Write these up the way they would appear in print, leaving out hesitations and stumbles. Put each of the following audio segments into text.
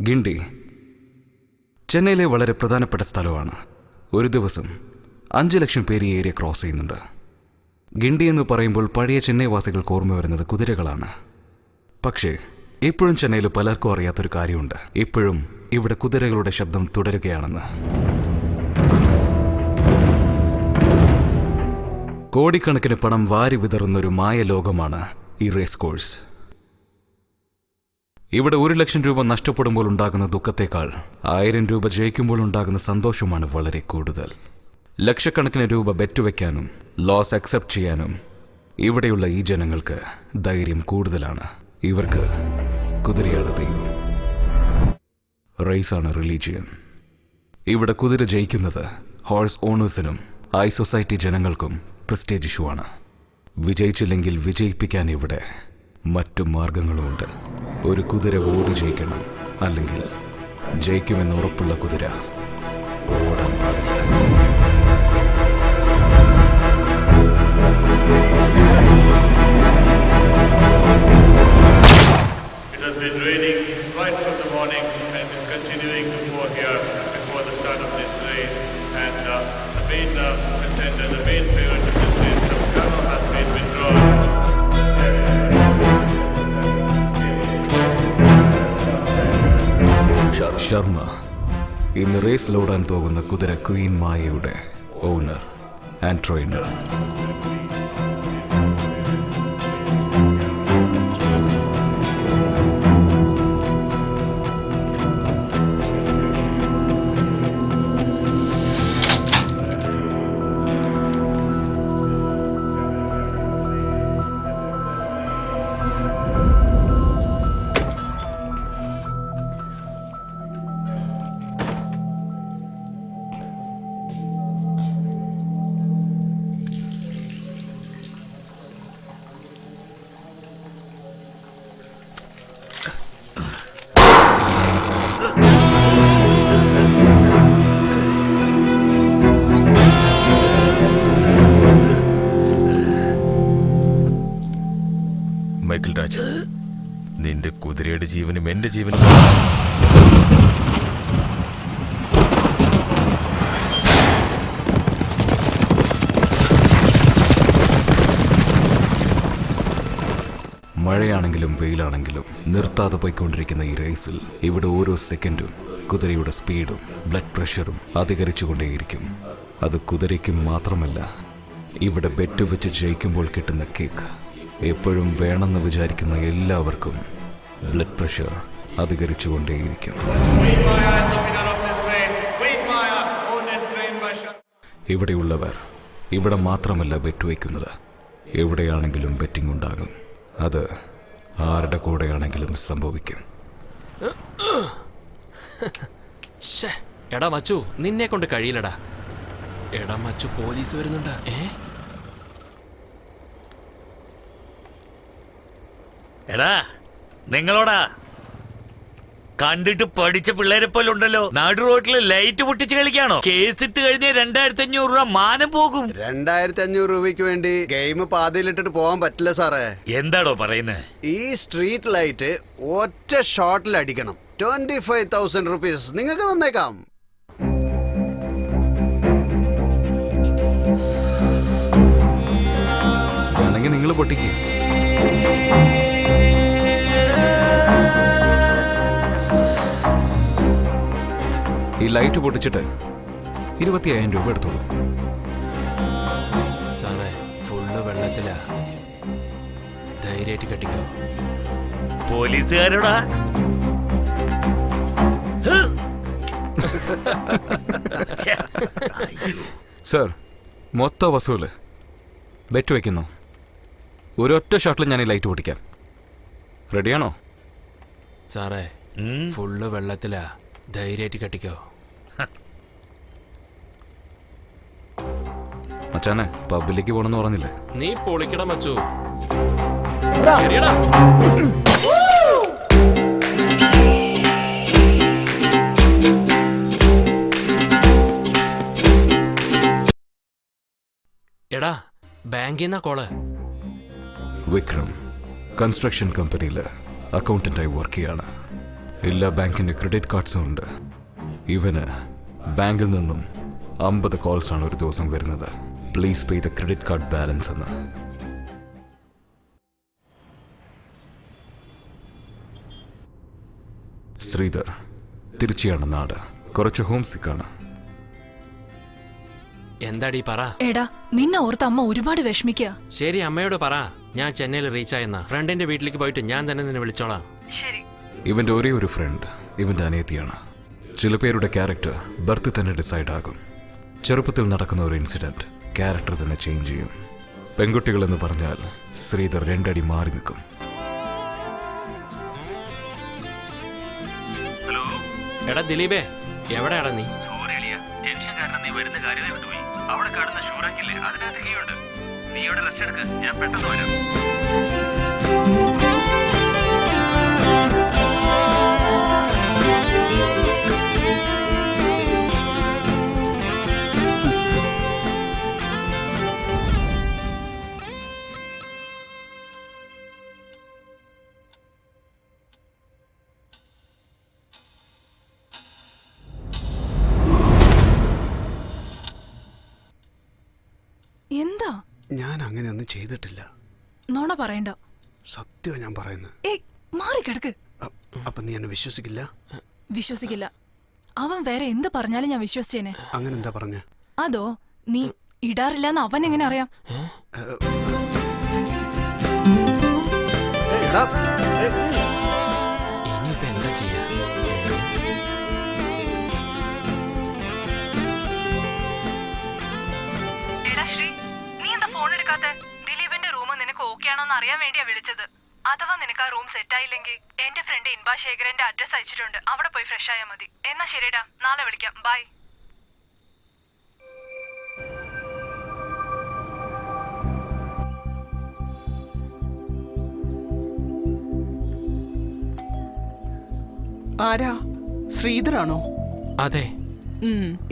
ഗിണ്ടി ചെന്നൈയിലെ വളരെ പ്രധാനപ്പെട്ട സ്ഥലമാണ്. ഒരു ദിവസം 5 ലക്ഷം പേര് ഈ ഏരിയ ക്രോസ് ചെയ്യുന്നുണ്ട്. ഗിണ്ടി എന്ന് പറയുമ്പോൾ പഴയ ചെന്നൈ വാസികൾക്ക് ഓർമ്മ വരുന്നത് കുതിരകളാണ്. പക്ഷേ ഇപ്പോഴും ചെന്നൈയിൽ പലർക്കും അറിയാത്തൊരു കാര്യമുണ്ട്. ഇപ്പോഴും ഇവിടെ കുതിരകളുടെ ശബ്ദം തുടരുകയാണെന്ന്. കോടിക്കണക്കിന് പണം വാരി വിതറുന്നൊരു മായ ലോകമാണ് ഈ റേസ് കോഴ്സ്. ഇവിടെ 1 ലക്ഷം രൂപ നഷ്ടപ്പെടുമ്പോൾ ഉണ്ടാകുന്ന ദുഃഖത്തേക്കാൾ 1000 രൂപ ജയിക്കുമ്പോൾ ഉണ്ടാകുന്ന സന്തോഷമാണ് വളരെ കൂടുതൽ. ലക്ഷക്കണക്കിന് രൂപ ബെറ്റ് വയ്ക്കാനും ലോസ് അക്സെപ്റ്റ് ചെയ്യാനും ഇവിടെയുള്ള ഈ ജനങ്ങൾക്ക് ധൈര്യം കൂടുതലാണ്. ഇവർക്ക് കുതിരയാണ് ദൈവം, റേസാണ് റിലീജിയൻ. ഇവിടെ കുതിര ജയിക്കുന്നത് ഹോഴ്സ് ഓണേഴ്സിനും ഹൈ സൊസൈറ്റി ജനങ്ങൾക്കും പ്രസ്റ്റേജ് ഇഷ്യൂ ആണ്. വിജയിച്ചില്ലെങ്കിൽ വിജയിപ്പിക്കാൻ ഇവിടെ മറ്റു മാർഗങ്ങളുമുണ്ട്. ഒരു കുതിര ഓടി ജയിക്കണം, അല്ലെങ്കിൽ ജയിക്കുമെന്ന് ഉറപ്പുള്ള കുതിര ഓടാൻ പാടില്ല. It has been raining right from the morning and is continuing to pour here before the start of this race. And the main contender, the main favorite of this race, Toscano, has been withdrawn. Sharma ഇന്ന് റേസിലോടാൻ പോകുന്ന കുതിര queen മായയുടെ owner and trainer. Michael Raj, നിന്റെ കുതിരയുടെ ജീവനും എന്റെ ജീവനും മഴയാണെങ്കിലും വെയിലാണെങ്കിലും നിർത്താതെ പോയിക്കൊണ്ടിരിക്കുന്ന ഈ റേസിൽ ഇവിടെ ഓരോ സെക്കൻഡും കുതിരയുടെ സ്പീഡും ബ്ലഡ് പ്രഷറും അധികരിച്ചുകൊണ്ടേയിരിക്കും. അത് കുതിരയ്ക്കും മാത്രമല്ല, ഇവിടെ ബെറ്റ് വെച്ച് ജയിക്കുമ്പോൾ കിട്ടുന്ന കിക്ക് എപ്പോഴും വേണമെന്ന് വിചാരിക്കുന്ന എല്ലാവർക്കും ബ്ലഡ് പ്രഷർ അധികരിച്ചുകൊണ്ടേയിരിക്കും. ഇവിടെയുള്ളവർ ഇവിടെ മാത്രമല്ല ബെറ്റ് വയ്ക്കുന്നത്, എവിടെയാണെങ്കിലും ബെറ്റിംഗ് ഉണ്ടാകും. അത് ആരുടെ കൂടെയാണെങ്കിലും സംഭവിക്കും. എടാ മച്ചു, നിന്നെ കൊണ്ട് കഴിയില്ലടാ. എടാ മച്ചു, പോലീസ് വരുന്നുണ്ട്. എടാ നിങ്ങളോടാ, കണ്ടിട്ട് പഠിച്ച പിള്ളേരെ പോലെ ഉണ്ടല്ലോ. നാടു റോഡില് ലൈറ്റ് പൊട്ടിച്ച് കളിക്കാണോ? കേസിട്ട് കഴിഞ്ഞ 2500 രൂപ മാനം പോകും. 2500 രൂപയ്ക്ക് വേണ്ടി ഗെയിം പാതിയിലിട്ടിട്ട് പോകാൻ പറ്റില്ല സാറേ. എന്താടോ പറയുന്നത്? ഈ സ്ട്രീറ്റ് ലൈറ്റ് ഒറ്റ ഷോട്ടിൽ അടിക്കണം. 25,000 റുപ്പീസ് നിങ്ങൾക്ക് തന്നേക്കാം. വേണമെങ്കിൽ നിങ്ങൾ പൊട്ടിക്കുക. ഈ ലൈറ്റ് പൊട്ടിച്ചിട്ട് 25,000 രൂപ എടുത്തോളൂ. സാറേ, ഫുള്ള് വെള്ളത്തിലാ. ധൈര്യമായിട്ട് കെട്ടിക്കോ. പോലീസുകാരോടാ? സർ, മൊത്തം വസൂല്. ബെറ്റ് വയ്ക്കുന്നു. ഒരൊറ്റ ഷോട്ടിൽ ഞാൻ ഈ ലൈറ്റ് പൊട്ടിക്കാം. റെഡിയാണോ? സാറേ, ഫുള്ള് വെള്ളത്തിലാ. ധൈര്യമായിട്ട് കെട്ടിക്കോ. മച്ചാനെ, പബ്ബിലേക്ക് പോണെന്ന് പറഞ്ഞില്ലേ? നീ പൊളിക്കണം മച്ചു. എടാ, ബാങ്കിൽ നിന്നാ കോള്. വിക്രം കൺസ്ട്രക്ഷൻ കമ്പനിയിൽ അക്കൗണ്ടന്റായി വർക്ക് ചെയ്യാണ്. എല്ലാ ബാങ്കിന്റെ ക്രെഡിറ്റ് കാർഡ്സും ഉണ്ട്. ഇവന് ബാങ്കിൽ നിന്നും 50 കോൾസ് ആണ് ഒരു ദിവസം വരുന്നത്. Please pay the credit card balance എന്ന്. ശ്രീധർ തിരുച്ചിയാണ് നാട്. കുറച്ച് ഹോം സിക്കാണ്. എന്താടി പറ. എടാ നിന്നെ ഓർത്ത് അമ്മ ഒരുപാട് വിഷമിക്കുക. ശരി, അമ്മയോട് പറ ഞാൻ ചെന്നൈയിൽ റീച്ച് ആയെന്ന. ഫ്രണ്ടിന്റെ വീട്ടിലേക്ക് പോയിട്ട് ഞാൻ തന്നെ നിന്നെ വിളിച്ചോളാം. ഇവന്റെ ഒരേ ഒരു ഫ്രണ്ട് ഇവന്റെ അനിയത്തിയാണ്. ചില പേരുടെ ക്യാരക്ടർ ബർത്ത് തന്നെ ഡിസൈഡ് ആകും. ചെറുപ്പത്തിൽ നടക്കുന്ന ഒരു ഇൻസിഡന്റ് ക്യാരക്ടർ തന്നെ ചേഞ്ച് ചെയ്യും. പെൺകുട്ടികൾ എന്ന് പറഞ്ഞാൽ ശ്രീധർ 2 അടി മാറി നിൽക്കും. എടാ ദിലീപേ, എവിടെയാടാ നീ? ടെൻഷൻ കാരണം നീ വരുന്ന കാര്യത്തെ വിട്ടുപോയി. അവിടെ കാണുന്ന ഷൂറാക്കില്ലേ, അതിനകത്ത് കീയുണ്ട്. നീ ഇവിടെ റെസ്റ്റ് എടുക്ക്, ഞാൻ പെട്ടെന്ന് വരാം. എന്താ? ഞാൻ അങ്ങനെയൊന്നും ചെയ്തിട്ടില്ല. നോണ പറയണ്ട. സത്യമാണ് ഞാൻ പറയുന്നത്. മാറി കിടക്ക്. അപ്പൊ നീ എന്നെ വിശ്വസിക്കില്ല? വിശ്വസിക്കില്ല. അവൻ വേറെ എന്ത് പറഞ്ഞാലും ഞാൻ വിശ്വസിച്ചേനെ. അങ്ങനെ എന്താ പറഞ്ഞ? അതോ നീ ഇടാറില്ലെന്ന് അവൻ എങ്ങനെ അറിയാം? ഇനിയിപ്പോ എന്താ ചെയ്യാ? ദിലീപിന്റെ റൂം നിനക്ക് ഓക്കെ ആണോന്ന് അറിയാൻ വേണ്ടിയാ വിളിച്ചത്. അഥവാ നിനക്ക് ആ റൂം സെറ്റ് ആയില്ലെങ്കിൽ എന്റെ ഫ്രണ്ട് ഇൻബാ ശേഖരന്റെ അഡ്രസ് അയച്ചിട്ടുണ്ട്. അവിടെ പോയി ഫ്രഷ് ആയാൽ മതി. എന്നാ ശരിടാ, നാളെ വിളിക്കാം. ബൈ. ആരാ? ശ്രീധറാണോ? അതെ.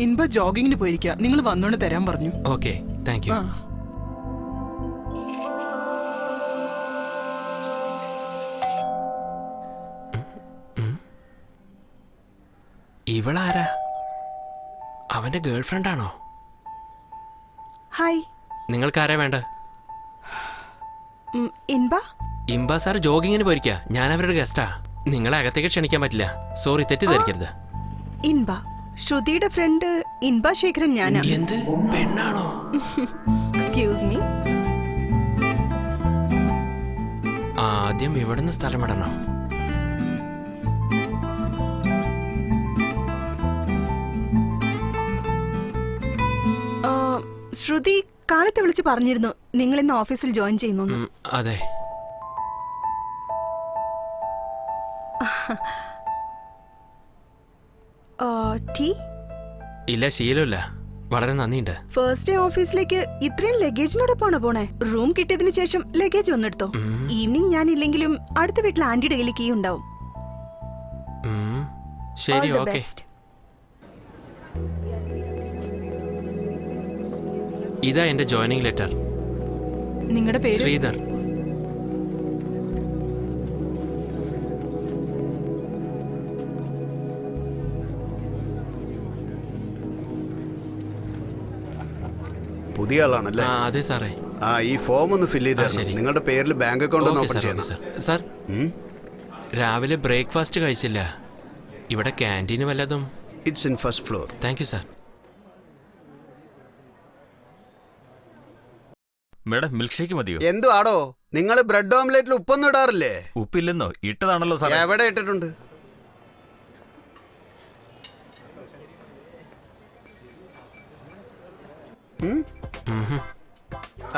ഇൻബ ജോഗിങ്ങിന് പോയിരിക്കാ. നിങ്ങൾ വന്നോണ്ട് തരാൻ പറഞ്ഞു. Okay, thank you. ഇവളാരാ? അവന്റെ ഗേൾഫ്രണ്ട് ആണോ? ഹായ്. നിങ്ങൾക്കാരാ വേണ്ട? ഇൻബ? ഇംബ സാർ ജോഗിങ്ങിന് പോയിരിക്ക. ഞാൻ അവരുടെ ഗസ്റ്റാ. നിങ്ങളെ അകത്തേക്ക് ക്ഷണിക്കാൻ പറ്റില്ല. സോറി, തെറ്റിദ്ധരിക്കരുത്. ഇൻബ ശ്രുതിയുടെ ഫ്രണ്ട് ഇൻബ ശേഖരൻ ഞാനാ. എന്ത് പെണ്ണാണോ? Excuse me. ആദ്യം ഇവിടുന്ന് സ്ഥലം വിടണം. ശ്രുതി കാലത്തെ വിളിച്ച് പറഞ്ഞിരുന്നു നിങ്ങൾ ഇന്ന് ഓഫീസിൽ ജോയിൻ ചെയ്യുന്നു. അതെ. ടീ? ഇല്ല, ശീലമില്ല. വളരെ നന്ദിയുണ്ട്. ഫസ്റ്റ് ഡേ ഓഫീസിലേക്ക് ഇത്രയും ലഗേജിനോടൊപ്പമാണോ പോണേ? റൂം കിട്ടിയതിനു ശേഷം ലഗേജ് ഒന്നെടുത്തോ. ഈവനിങ് ഞാൻ ഇല്ലെങ്കിലും അടുത്ത വീട്ടിൽ ആന്റിയുടെ കയ്യിൽ കീ ഉണ്ടാവും. ശരി, ഓക്കെ. ഇതാ എന്റെ ജോയിനിങ് ലെറ്റർ. നിങ്ങളുടെ പേര്? ശ്രീധർ. പുതിയ ആളാണല്ലേ? അതെ സാറേ. ഈ ഫോം ഒന്ന് ഫില്ല് ചെയ്ത് നിങ്ങളുടെ പേരിൽ ബാങ്ക് അക്കൗണ്ട് ഒന്ന് ഓപ്പൺ ചെയ്യണം. സാർ, രാവിലെ ബ്രേക്ക്ഫാസ്റ്റ് കഴിച്ചില്ല. ഇവിടെ ക്യാൻറ്റീന് വല്ലതും? It's in first floor. Thank you sir. Madam, milk shake മതിയോ? എന്തു ആടോ, നിങ്ങൾ ബ്രെഡ് ഓംലെറ്റിൽ ഉപ്പൊന്നും ഇടാറില്ലേ? ഉപ്പില്ലെന്നോ? ഇട്ടതാണല്ലോ സാർ. എവിടെ ഇട്ടിട്ടുണ്ട്?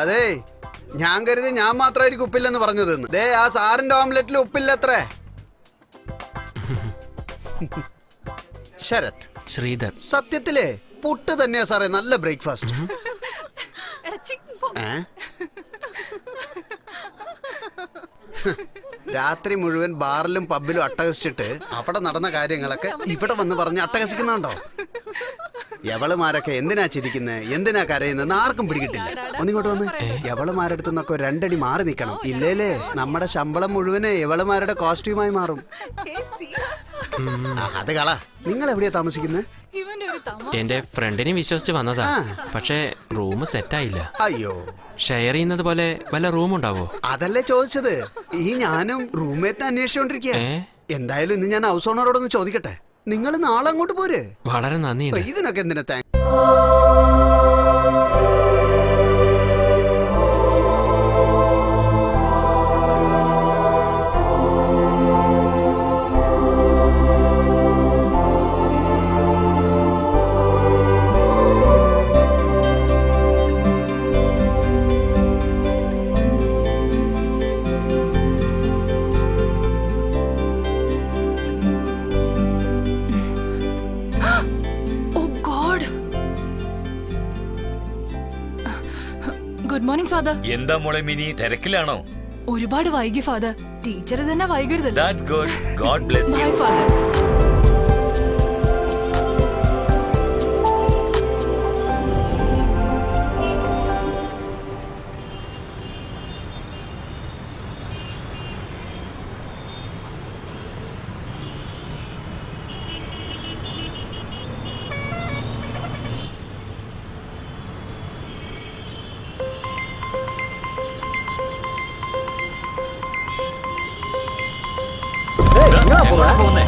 അതെ, ഞാൻ കരുതി ഞാൻ മാത്രമായിരിക്കും ഉപ്പില്ലെന്ന് പറഞ്ഞതെന്ന്. ദേ, ആ സാറിന്റെ ഓംലെറ്റിൽ ഉപ്പില്ലത്രേ. ശരത്. ശ്രീധർ. സത്യത്തിലേ പുട്ട് തന്നെയാ സാറേ നല്ല ബ്രേക്ക്ഫാസ്റ്റ്. രാത്രി മുഴുവൻ ബാറിലും പബ്ബിലും അട്ടഹസിച്ചിട്ട് അവിടെ നടന്ന കാര്യങ്ങളൊക്കെ ഇവിടെ വന്ന് പറഞ്ഞ് അട്ടഹസിക്കുന്നുണ്ടോ? എവളുമാരൊക്കെ എന്തിനാ ചിരിക്കുന്നത്, എന്തിനാ കരയുന്നത് ആർക്കും പിടികിട്ടില്ല. ഒന്നിങ്ങോട്ട് വന്ന്. എവളുമാരടുത്ത് നിന്നൊക്കെ 2 അടി മാറി നിൽക്കണം. ഇല്ലേലേ നമ്മുടെ ശമ്പളം മുഴുവന് എവളുമാരുടെ കോസ്റ്റ്യൂമായി മാറും. അത് കള. നിങ്ങൾ എവിടെയാ താമസിക്കുന്നത്? എന്റെ ഫ്രണ്ടിനെ വിശ്വസിച്ച് വന്നതാ. പക്ഷേ റൂം സെറ്റായില്ല. അയ്യോ, ഷെയർ ചെയ്യുന്നത് പോലെ വല്ല റൂം ഉണ്ടാവോ? അതല്ലേ ചോദിച്ചത്. ഞാനും റൂംമേറ്റിനെ അന്വേഷിച്ചോണ്ടിരിക്കുക. എന്തായാലും ഇന്ന് ഞാൻ ഹൗസ് ഓണറോടൊന്ന് ചോദിക്കട്ടെ. നിങ്ങൾ നാളെ അങ്ങോട്ട് പോരെ. വളരെ നന്ദിയുണ്ട്. ഇതിനൊക്കെ എന്തിനാ താങ്ക്. Good morning father. എന്താ മോളെ മിനി, തിരക്കിലാണോ? ഒരുപാട് വൈകി ഫാദർ. ടീച്ചർ തന്നെ വൈകരുതല്ലോ. That's good. God bless you. Bye father. എങ്ങോട്ടാ പോകുന്നേ?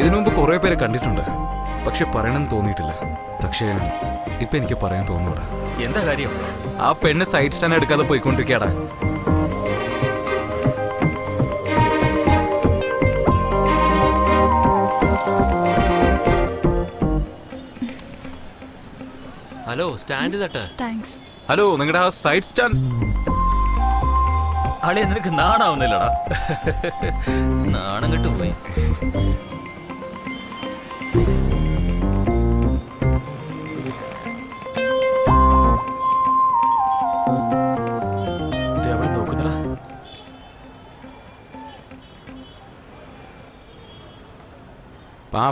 ഇതിനു മുമ്പ് കുറെ പേരെ കണ്ടിട്ടുണ്ട്, പക്ഷെ പറയണമെന്ന് തോന്നിയിട്ടില്ല. പക്ഷേ ഇപ്പൊ എനിക്ക് പറയാൻ തോന്നൂടാ. എന്താ കാര്യം? ആ പെണ്ണ് സൈഡ് സ്റ്റാൻഡ് എടുക്കാതെ പോയിക്കൊണ്ടിരിക്കാടാ. ഹലോ, സ്റ്റാൻഡ് തട്ട്. താങ്ക്സ്. ഹലോ, നിങ്ങളുടെ ആ സൈഡ് സ്റ്റാൻഡ്. അളിയ നിനക്ക് നാണാവുന്നില്ലടാ. നാണം കെട്ടു പോയി. നോക്കുന്നടാ.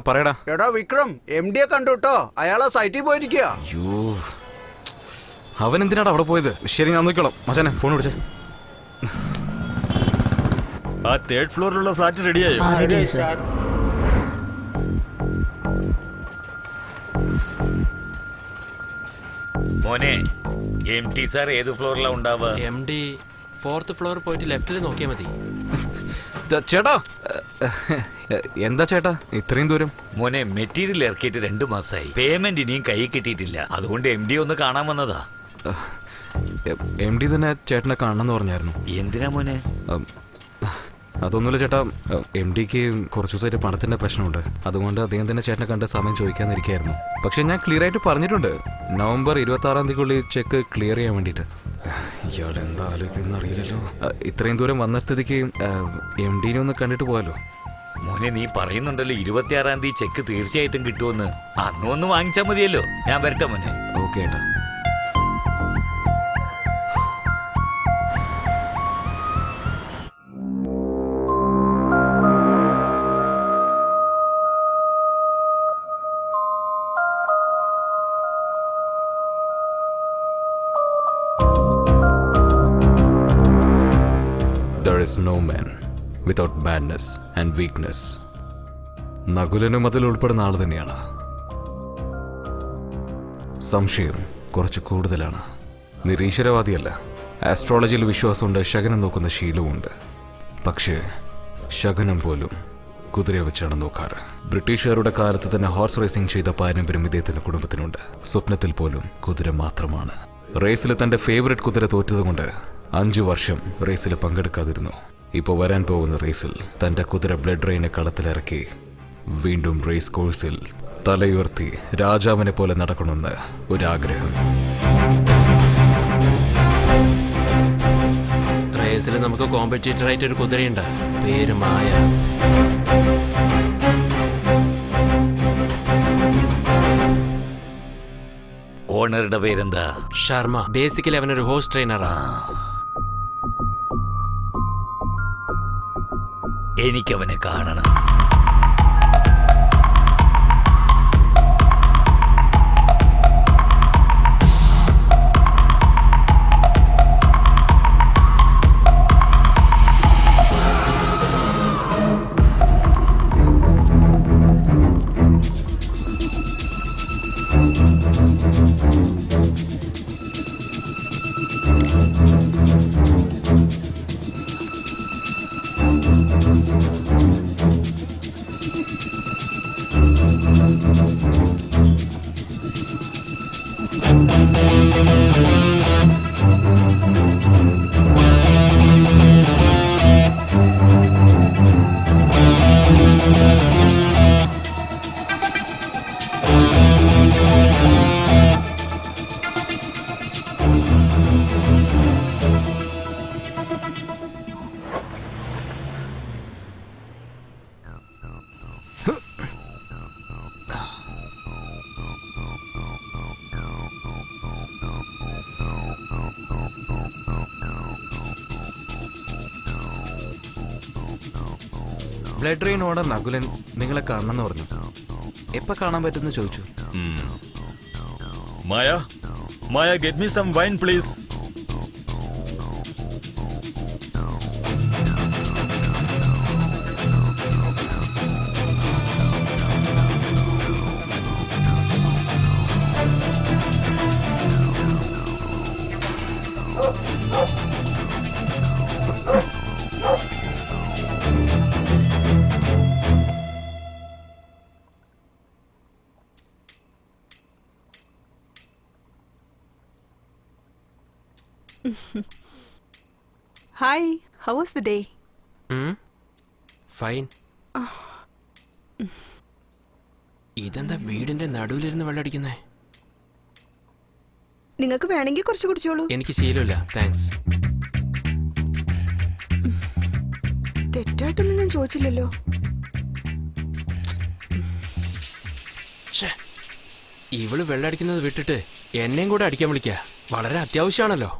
പറയടാ. എടാ വിക്രം, MD കണ്ടുട്ടോ. അയാളെ സൈറ്റിൽ പോയിരിക്കുക. അയ്യോ, അവൻ എന്തിനാണ് അവിടെ പോയത്? ശരി, ഞാൻ നോക്കിക്കോളാം. മച്ചാനെ ഫോൺ വിളിച്ചേ. ആ 3rd ഫ്ലോറിലുള്ള ഫ്ലാറ്റ് റെഡിയായോ? മോനെ, MT സാർ ഏത് ഫ്ലോറിലാ ഉണ്ടാവുക? MD 4th ഫ്ലോർ പോയിട്ട് ലെഫ്റ്റിൽ നോക്കിയാൽ മതി. ചേട്ടാ, എന്താ ചേട്ടാ ഇത്രയും ദൂരം? മോനെ, മെറ്റീരിയൽ ഇറക്കിയിട്ട് 2 മാസമായി. പേയ്മെന്റ് ഇനിയും കൈ കിട്ടിയിട്ടില്ല. അതുകൊണ്ട് MD ഒന്ന് കാണാൻ വന്നതാ. MD തന്നെ ചേട്ടനെ കാണണമെന്ന് പറഞ്ഞായിരുന്നു. എന്തിനാ മോനെ? അതൊന്നുമില്ല ചേട്ടാ, MDക്ക് കുറച്ചു ദിവസമായിട്ട് പണത്തിന്റെ പ്രശ്നമുണ്ട്. അതുകൊണ്ട് അദ്ദേഹം തന്നെ ചേട്ടനെ കണ്ട് സമയം ചോദിക്കാന്നിരിക്കായിരുന്നു. പക്ഷെ ഞാൻ ക്ലിയർ ആയിട്ട് പറഞ്ഞിട്ടുണ്ട്, നവംബർ 26-ാം തീയതിക്കുള്ളിൽ ചെക്ക് ക്ലിയർ ചെയ്യാൻ വേണ്ടിയിട്ട്. ഇയാൾ എന്താ ആലോചിക്കുന്ന അറിയില്ലല്ലോ. ഇത്രയും ദൂരം വന്ന സ്ഥിതിക്ക് MDനെ ഒന്ന് കണ്ടിട്ട് പോയാലോ? മോനെ, നീ പറയുന്നുണ്ടല്ലോ 26-ാം തീയതി ചെക്ക് തീർച്ചയായിട്ടും കിട്ടുമെന്ന്. അന്ന് ഒന്ന് വാങ്ങിച്ചാൽ മതിയല്ലോ. ഞാൻ വരട്ടെ മോനെ. ഓക്കെ ഏട്ടാ. There is no man without badness and weakness. നകുലനും അതിൽ ഉൾപ്പെടുന്ന ആൾ തന്നെയാണ്. സംശയം കുറച്ച് കൂടുതലാണ്. നിരീശ്വരവാദിയല്ല. ആസ്ട്രോളജിയിൽ വിശ്വാസമുണ്ട്, ശകനം നോക്കുന്ന ശീലവുമുണ്ട്. പക്ഷേ ശകനം പോലും കുതിരയെ വെച്ചാണ് നോക്കാറ്. ബ്രിട്ടീഷുകാരുടെ കാലത്ത് തന്നെ ഹോർസ് റേസിംഗ് ചെയ്ത പാരമ്പര്യം ഇദ്ദേഹത്തിന്റെ കുടുംബത്തിനുണ്ട്. സ്വപ്നത്തിൽ പോലും കുതിര മാത്രമാണ്. റേസിൽ തന്റെ ഫേവറേറ്റ് കുതിര തോറ്റതുകൊണ്ട് 5 വർഷം റേസിൽ പങ്കെടുക്കാതിരുന്നു. ഇപ്പോൾ വരാൻ പോകുന്ന റേസിൽ തന്റെ കുതിര ബ്ലഡ് റെയിനെ കളത്തിലിറക്കി വീണ്ടും റേസ് കോഴ്സിൽ തലയുയർത്തി രാജാവിനെ പോലെ നടക്കണമെന്ന് ഒരാഗ്രഹം. റേസിൽ നമുക്ക് കോമ്പറ്റീറ്റർ ആയിട്ട് ഒരു കുതിരയുണ്ട്, പേര് മായ. ഓണറുടെ പേരെന്താ? ശർമ്മ. ബേസിക്കലി അവനൊരു ഹോഴ്സ് ട്രെയിനറാണ്. എനിക്കവനെ കാണണം. ബ്ലഡ് ഡ്രെയിൻ ഓർഡർ നകുലൻ നിങ്ങളെ കാണണമെന്ന് പറഞ്ഞു. എപ്പോ കാണാൻ പറ്റുമെന്ന് ചോദിച്ചു. Maya, Maya, get me some wine please. Hi, how was the day? Fine. ഇതെന്താ വീടിന്റെ നടുവിലിരുന്ന് വെള്ളമടിക്കുന്നേ? നിങ്ങൾക്ക് വേണമെങ്കിൽ കുറച്ച് കുടിച്ചോളൂ. എനിക്ക് ശീലമില്ല, താങ്ക്സ്. തെറ്റായിട്ടൊന്നും ഞാൻ ചോദിച്ചില്ലല്ലോ. ഇവള് വെള്ളമടിക്കുന്നത് വിട്ടിട്ട് എന്നെയും കൂടെ അടിക്കാൻ വിളിക്കുക വളരെ അത്യാവശ്യമാണല്ലോ.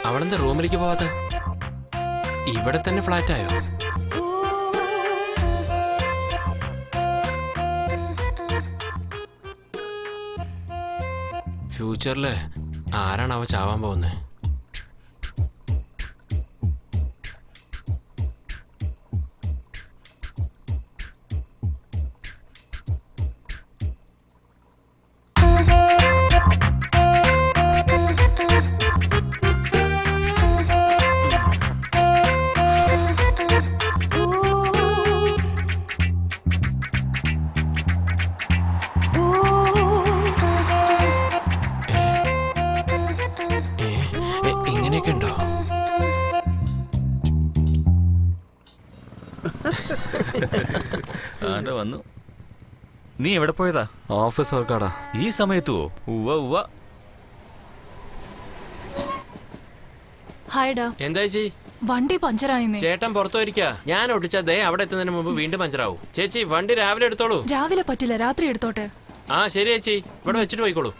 അവളെന്താ റൂമിലേക്ക് പോവാത്ത? ഇവിടെ തന്നെ ഫ്ലാറ്റായോ? ഫ്യൂച്ചറില് ആരാണ് അവ ചാവാൻ പോകുന്നത്? ഇങ്ങനെയൊക്കെ ഉണ്ടോ? വന്നു. നീ എവിടെ പോയതാ? ഓഫീസ് വർക്കാടാ. ഈ സമയത്തുവോ? ഉവ്വ ഉവ്വ. ഹായ്ഡാ. എന്താ ചേച്ചി? വണ്ടി പഞ്ചറായിന്നേ. ചേട്ടൻ പുറത്തു പോയിരിക്കാ. ഞാൻ ഒട്ടിച്ചാ ദേ അവിടെ എത്തുന്നതിന് മുമ്പ് വീണ്ടും പഞ്ചറാവും. ചേച്ചി വണ്ടി രാവിലെ എടുത്തോളൂ. രാവിലെ പറ്റില്ല, രാത്രി എടുത്തോട്ടെ. ആ ശരി ചേച്ചി, ഇവിടെ വെച്ചിട്ട് പോയിക്കോളൂ.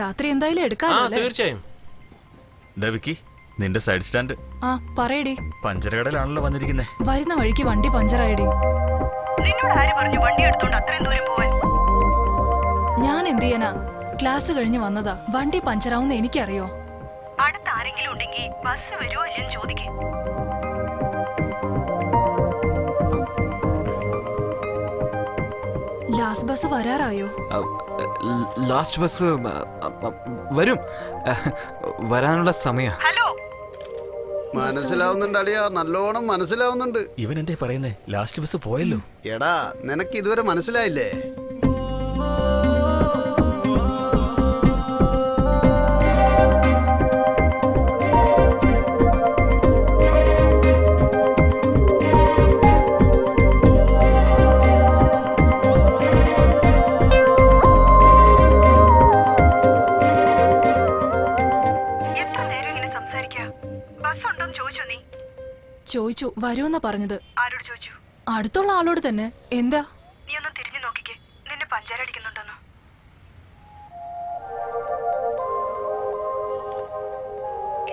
രാത്രി എന്തായാലും ആ എടുക്കാമല്ലേ? തീർച്ചയായും. ഡവിക്കി, നിന്റെ സൈഡ് സ്റ്റാൻഡ്. ആ പറയടി. പഞ്ചരകടലാണല്ലോ വന്നിരിക്കുന്നേ. വരുന്ന വഴിക്ക് വണ്ടി പഞ്ചറായടി. നിന്നോട് ആര് പറഞ്ഞു വണ്ടി എടുത്തോണ്ട് അത്രയും ദൂരം പോവാൻ? ഞാൻ എന്ത് ചെയ്യാനാ? ക്ലാസ് കഴിഞ്ഞ് വന്നതാ. വണ്ടി പഞ്ചറാവുന്ന എനിക്കറിയോ. അടുത്ത് ആരെങ്കിലും ഉണ്ടെങ്കിൽ ബസ് വരുമോ ഇല്ലെന്ന് ചോദിക്കേ. ലാസ്റ്റ് ബസ് വരാറായോ? ലാസ്റ്റ് ബസ് വരും. വരാനുള്ള സമയ. ഹലോ, മനസ്സിലാവുന്നുണ്ട് അടിയാ, നല്ലോണം മനസ്സിലാവുന്നുണ്ട്. ഇവൻ എന്തേ പറയുന്നേ? ലാസ്റ്റ് ബസ് പോയല്ലോ. എടാ, നിനക്ക് ഇതുവരെ മനസ്സിലായില്ലേ? എത്ര നേരം ഇങ്ങനെ സംസാരിക്കാ? ബസ് ഉണ്ടോന്ന് ചോദിച്ചോ നീ? ചോദിച്ചു, വരുമെന്നാ പറഞ്ഞത്. ആരോട് ചോദിച്ചു? അടുത്തുള്ള ആളോട് തന്നെ. എന്താ? നീ ഒന്ന് തിരിഞ്ഞു നോക്കിക്കേ, നിന്നെ പഞ്ചാരടിക്കുന്നുണ്ടോന്ന്.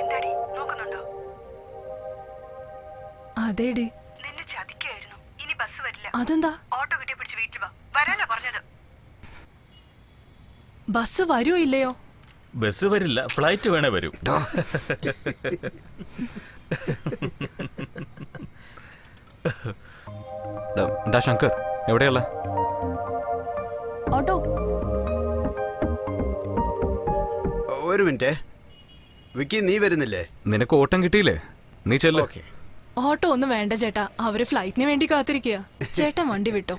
എന്താടി നോക്കുന്നുണ്ടോ? അതേടി. നിന്നെ ചതിക്കായിരുന്നു. ഇനി ബസ് വരില്ല. അതെന്താ? ഓട്ടോ കിട്ടി പിടിച്ച് വീട്ടിൽ വാ. വരാനാ പറഞ്ഞത്. ബസ് വരുമോ ഇല്ലയോ? ബസ് വരില്ല, ഫ്ലൈറ്റ് വേണേ വരും. ശങ്കർ എവിടെയുള്ള? ഓട്ടോ. ഒരു മിനിറ്റ്. വിക്കി നീ വരുന്നില്ലേ? നിനക്ക് ഓട്ടം കിട്ടിയില്ലേ? നീ ചെല്ലു. ഓട്ടോ ഒന്നും വേണ്ട ചേട്ടാ, അവര് ഫ്ലൈറ്റിന് വേണ്ടി കാത്തിരിക്കുക. ചേട്ടൻ വണ്ടി വിട്ടോ.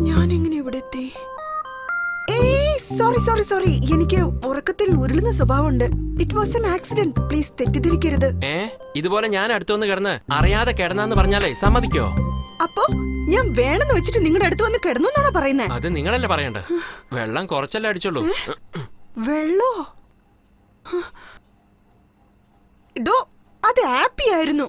ഞാനെങ്ങനെ ഇവിടെ എത്തി? സോറി, എനിക്ക് ഉറക്കത്തിൽ ഉരുളുന്ന സ്വഭാവമുണ്ട്. It was an accident. Please തെറ്റിദ്ധരിക്കരുത്. ഇതുപോലെ ഞാൻ അടുത്തുവന്ന് കിടന്ന് അറിയാതെ കിടന്നാന്ന് പറഞ്ഞാലേ സമ്മതിക്കോ? അപ്പോ ഞാൻ വേണമെന്ന് വെച്ചിട്ട് നിങ്ങളുടെ അടുത്ത് വന്ന് കിടന്നു എന്നാണോ പറയുന്നേ? അത് നിങ്ങളല്ലേ പറയണ്ട. വെള്ളം കുറച്ചല്ലേ അടിച്ചുള്ളൂ. വെള്ളോ? ഡോ, അത് ഹാപ്പി ആയിരുന്നു.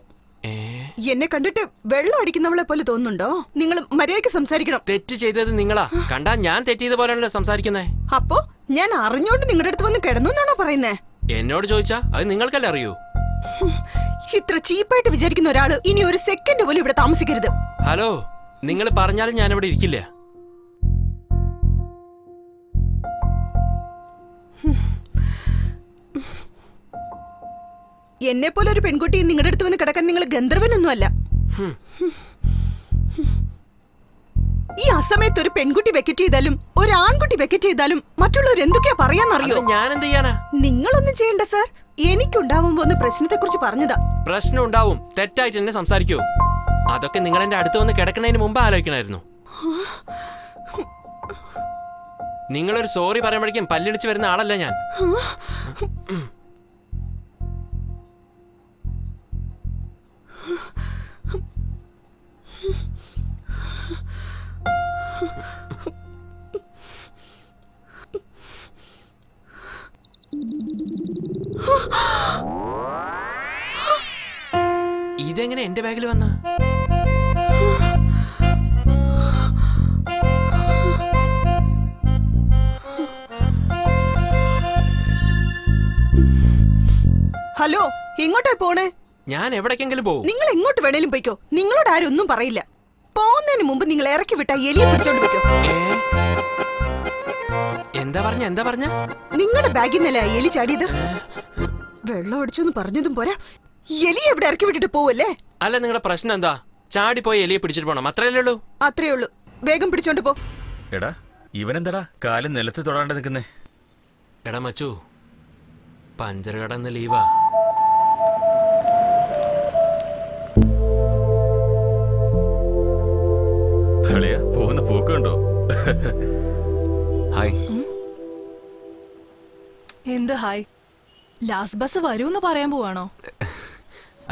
എന്നെ കണ്ടിട്ട് വെള്ളം അടിക്കുന്നവളെ പോലെ തോന്നുന്നുണ്ടോ? നിങ്ങൾ മര്യാദയ്ക്ക് സംസാരിക്കണം. തെറ്റ് ചെയ്തത് നിങ്ങളാ. കണ്ടാ ഞാൻ തെറ്റ് ചെയ്ത പോലെയാണല്ലോ സംസാരിക്കുന്നേ. അപ്പോ ഞാൻ അറിഞ്ഞോണ്ട് നിങ്ങളുടെ അടുത്ത് വന്ന് കിടന്നു എന്നാണോ പറയുന്നേ? എന്നോട് ചോദിച്ചാ അത് നിങ്ങൾക്കല്ലേ അറിയൂ. ഇത്ര ചീപ്പായിട്ട് വിചാരിക്കുന്ന ഒരാള് ഇനി ഒരു സെക്കൻഡ് പോലും ഇവിടെ താമസിക്കരുത്. ഹലോ, നിങ്ങൾ പറഞ്ഞാലും ഞാൻ ഇവിടെ ഇരിക്കില്ല. എന്നെ പോലെ ഒരു പെൺകുട്ടി നിങ്ങളുടെ അടുത്ത് വന്ന് കിടക്കാൻ നിങ്ങൾ ഗന്ധർവനൊന്നും അല്ല. ഈ അസമയത്ത് ഒരു പെൺകുട്ടി വെക്കറ്റ് ചെയ്താലും ഒരു ആൺകുട്ടി വെക്കറ്റ് ചെയ്താലും മറ്റുള്ളവർ എന്തൊക്കെയാ പറയാന്നറിയോ? ഞാൻ എന്ത് ചെയ്യാനാ? നിങ്ങളൊന്നും ചെയ്യണ്ട സാർ. എനിക്കുണ്ടാവുമ്പോ ഒന്ന് പ്രശ്നത്തെ കുറിച്ച് പറഞ്ഞതാ. പ്രശ്നം ഉണ്ടാവും. തെറ്റായിട്ട് എന്നെ സംസാരിക്കൂ. അതൊക്കെ നിങ്ങൾ എന്റെ അടുത്ത് വന്ന് കിടക്കുന്നതിന് മുമ്പ് ആലോചിക്കണമായിരുന്നു. നിങ്ങളൊരു സോറി പറയുമ്പോഴേക്കും പല്ലിളിച്ച് വരുന്ന ആളല്ല ഞാൻ. ഇതെങ്ങനെ എന്റെ ബാഗിൽ വന്ന? ഹലോ, എങ്ങോട്ടാ പോണേ? ഞാൻ എവിടേക്കെങ്കിലും പോകും. നിങ്ങൾ എങ്ങോട്ട് വേണേലും പോയിക്കോ. നിങ്ങളോട് ആരും ഒന്നും പറയില്ല. പോകുന്നതിന് മുമ്പ് നിങ്ങൾ ഇറക്കി വിട്ടാ എലിയെ പിടിച്ചോണ്ട് പോയിക്കോ. എന്താ പറഞ്ഞ? നിങ്ങളുടെ ബാഗിൽ നിന്നല്ലേ എലി ചാടിയത്? വെള്ളം അടിച്ചെന്ന് പറഞ്ഞതും പോരാ, എലി എവിടെ ഇറക്കി വിട്ടിട്ട് പോവല്ലേ? അല്ല, നിങ്ങളുടെ പ്രശ്നം എന്താ? ചാടിപ്പോയി എലിയെ പിടിച്ചിട്ട് പോണം, അത്രയല്ലേ ഉള്ളൂ? അത്രേ ഉള്ളൂ. വേഗം പിടിച്ചോണ്ട് പോ. എടാ, ഇവനെന്താടാ കാലും നിലത്ത് തൊടാണ്ട് നിൽക്കുന്നേ? എടാ മച്ചു, പഞ്ചർ കടന്ന് ലീവാ. പോകുന്ന പോക്കുണ്ടോ? ഹായ്. എന്ത് ഹായ്? ലാസ്റ്റ് ബസ് വരൂന്ന് പറയാൻ പോവാണോ?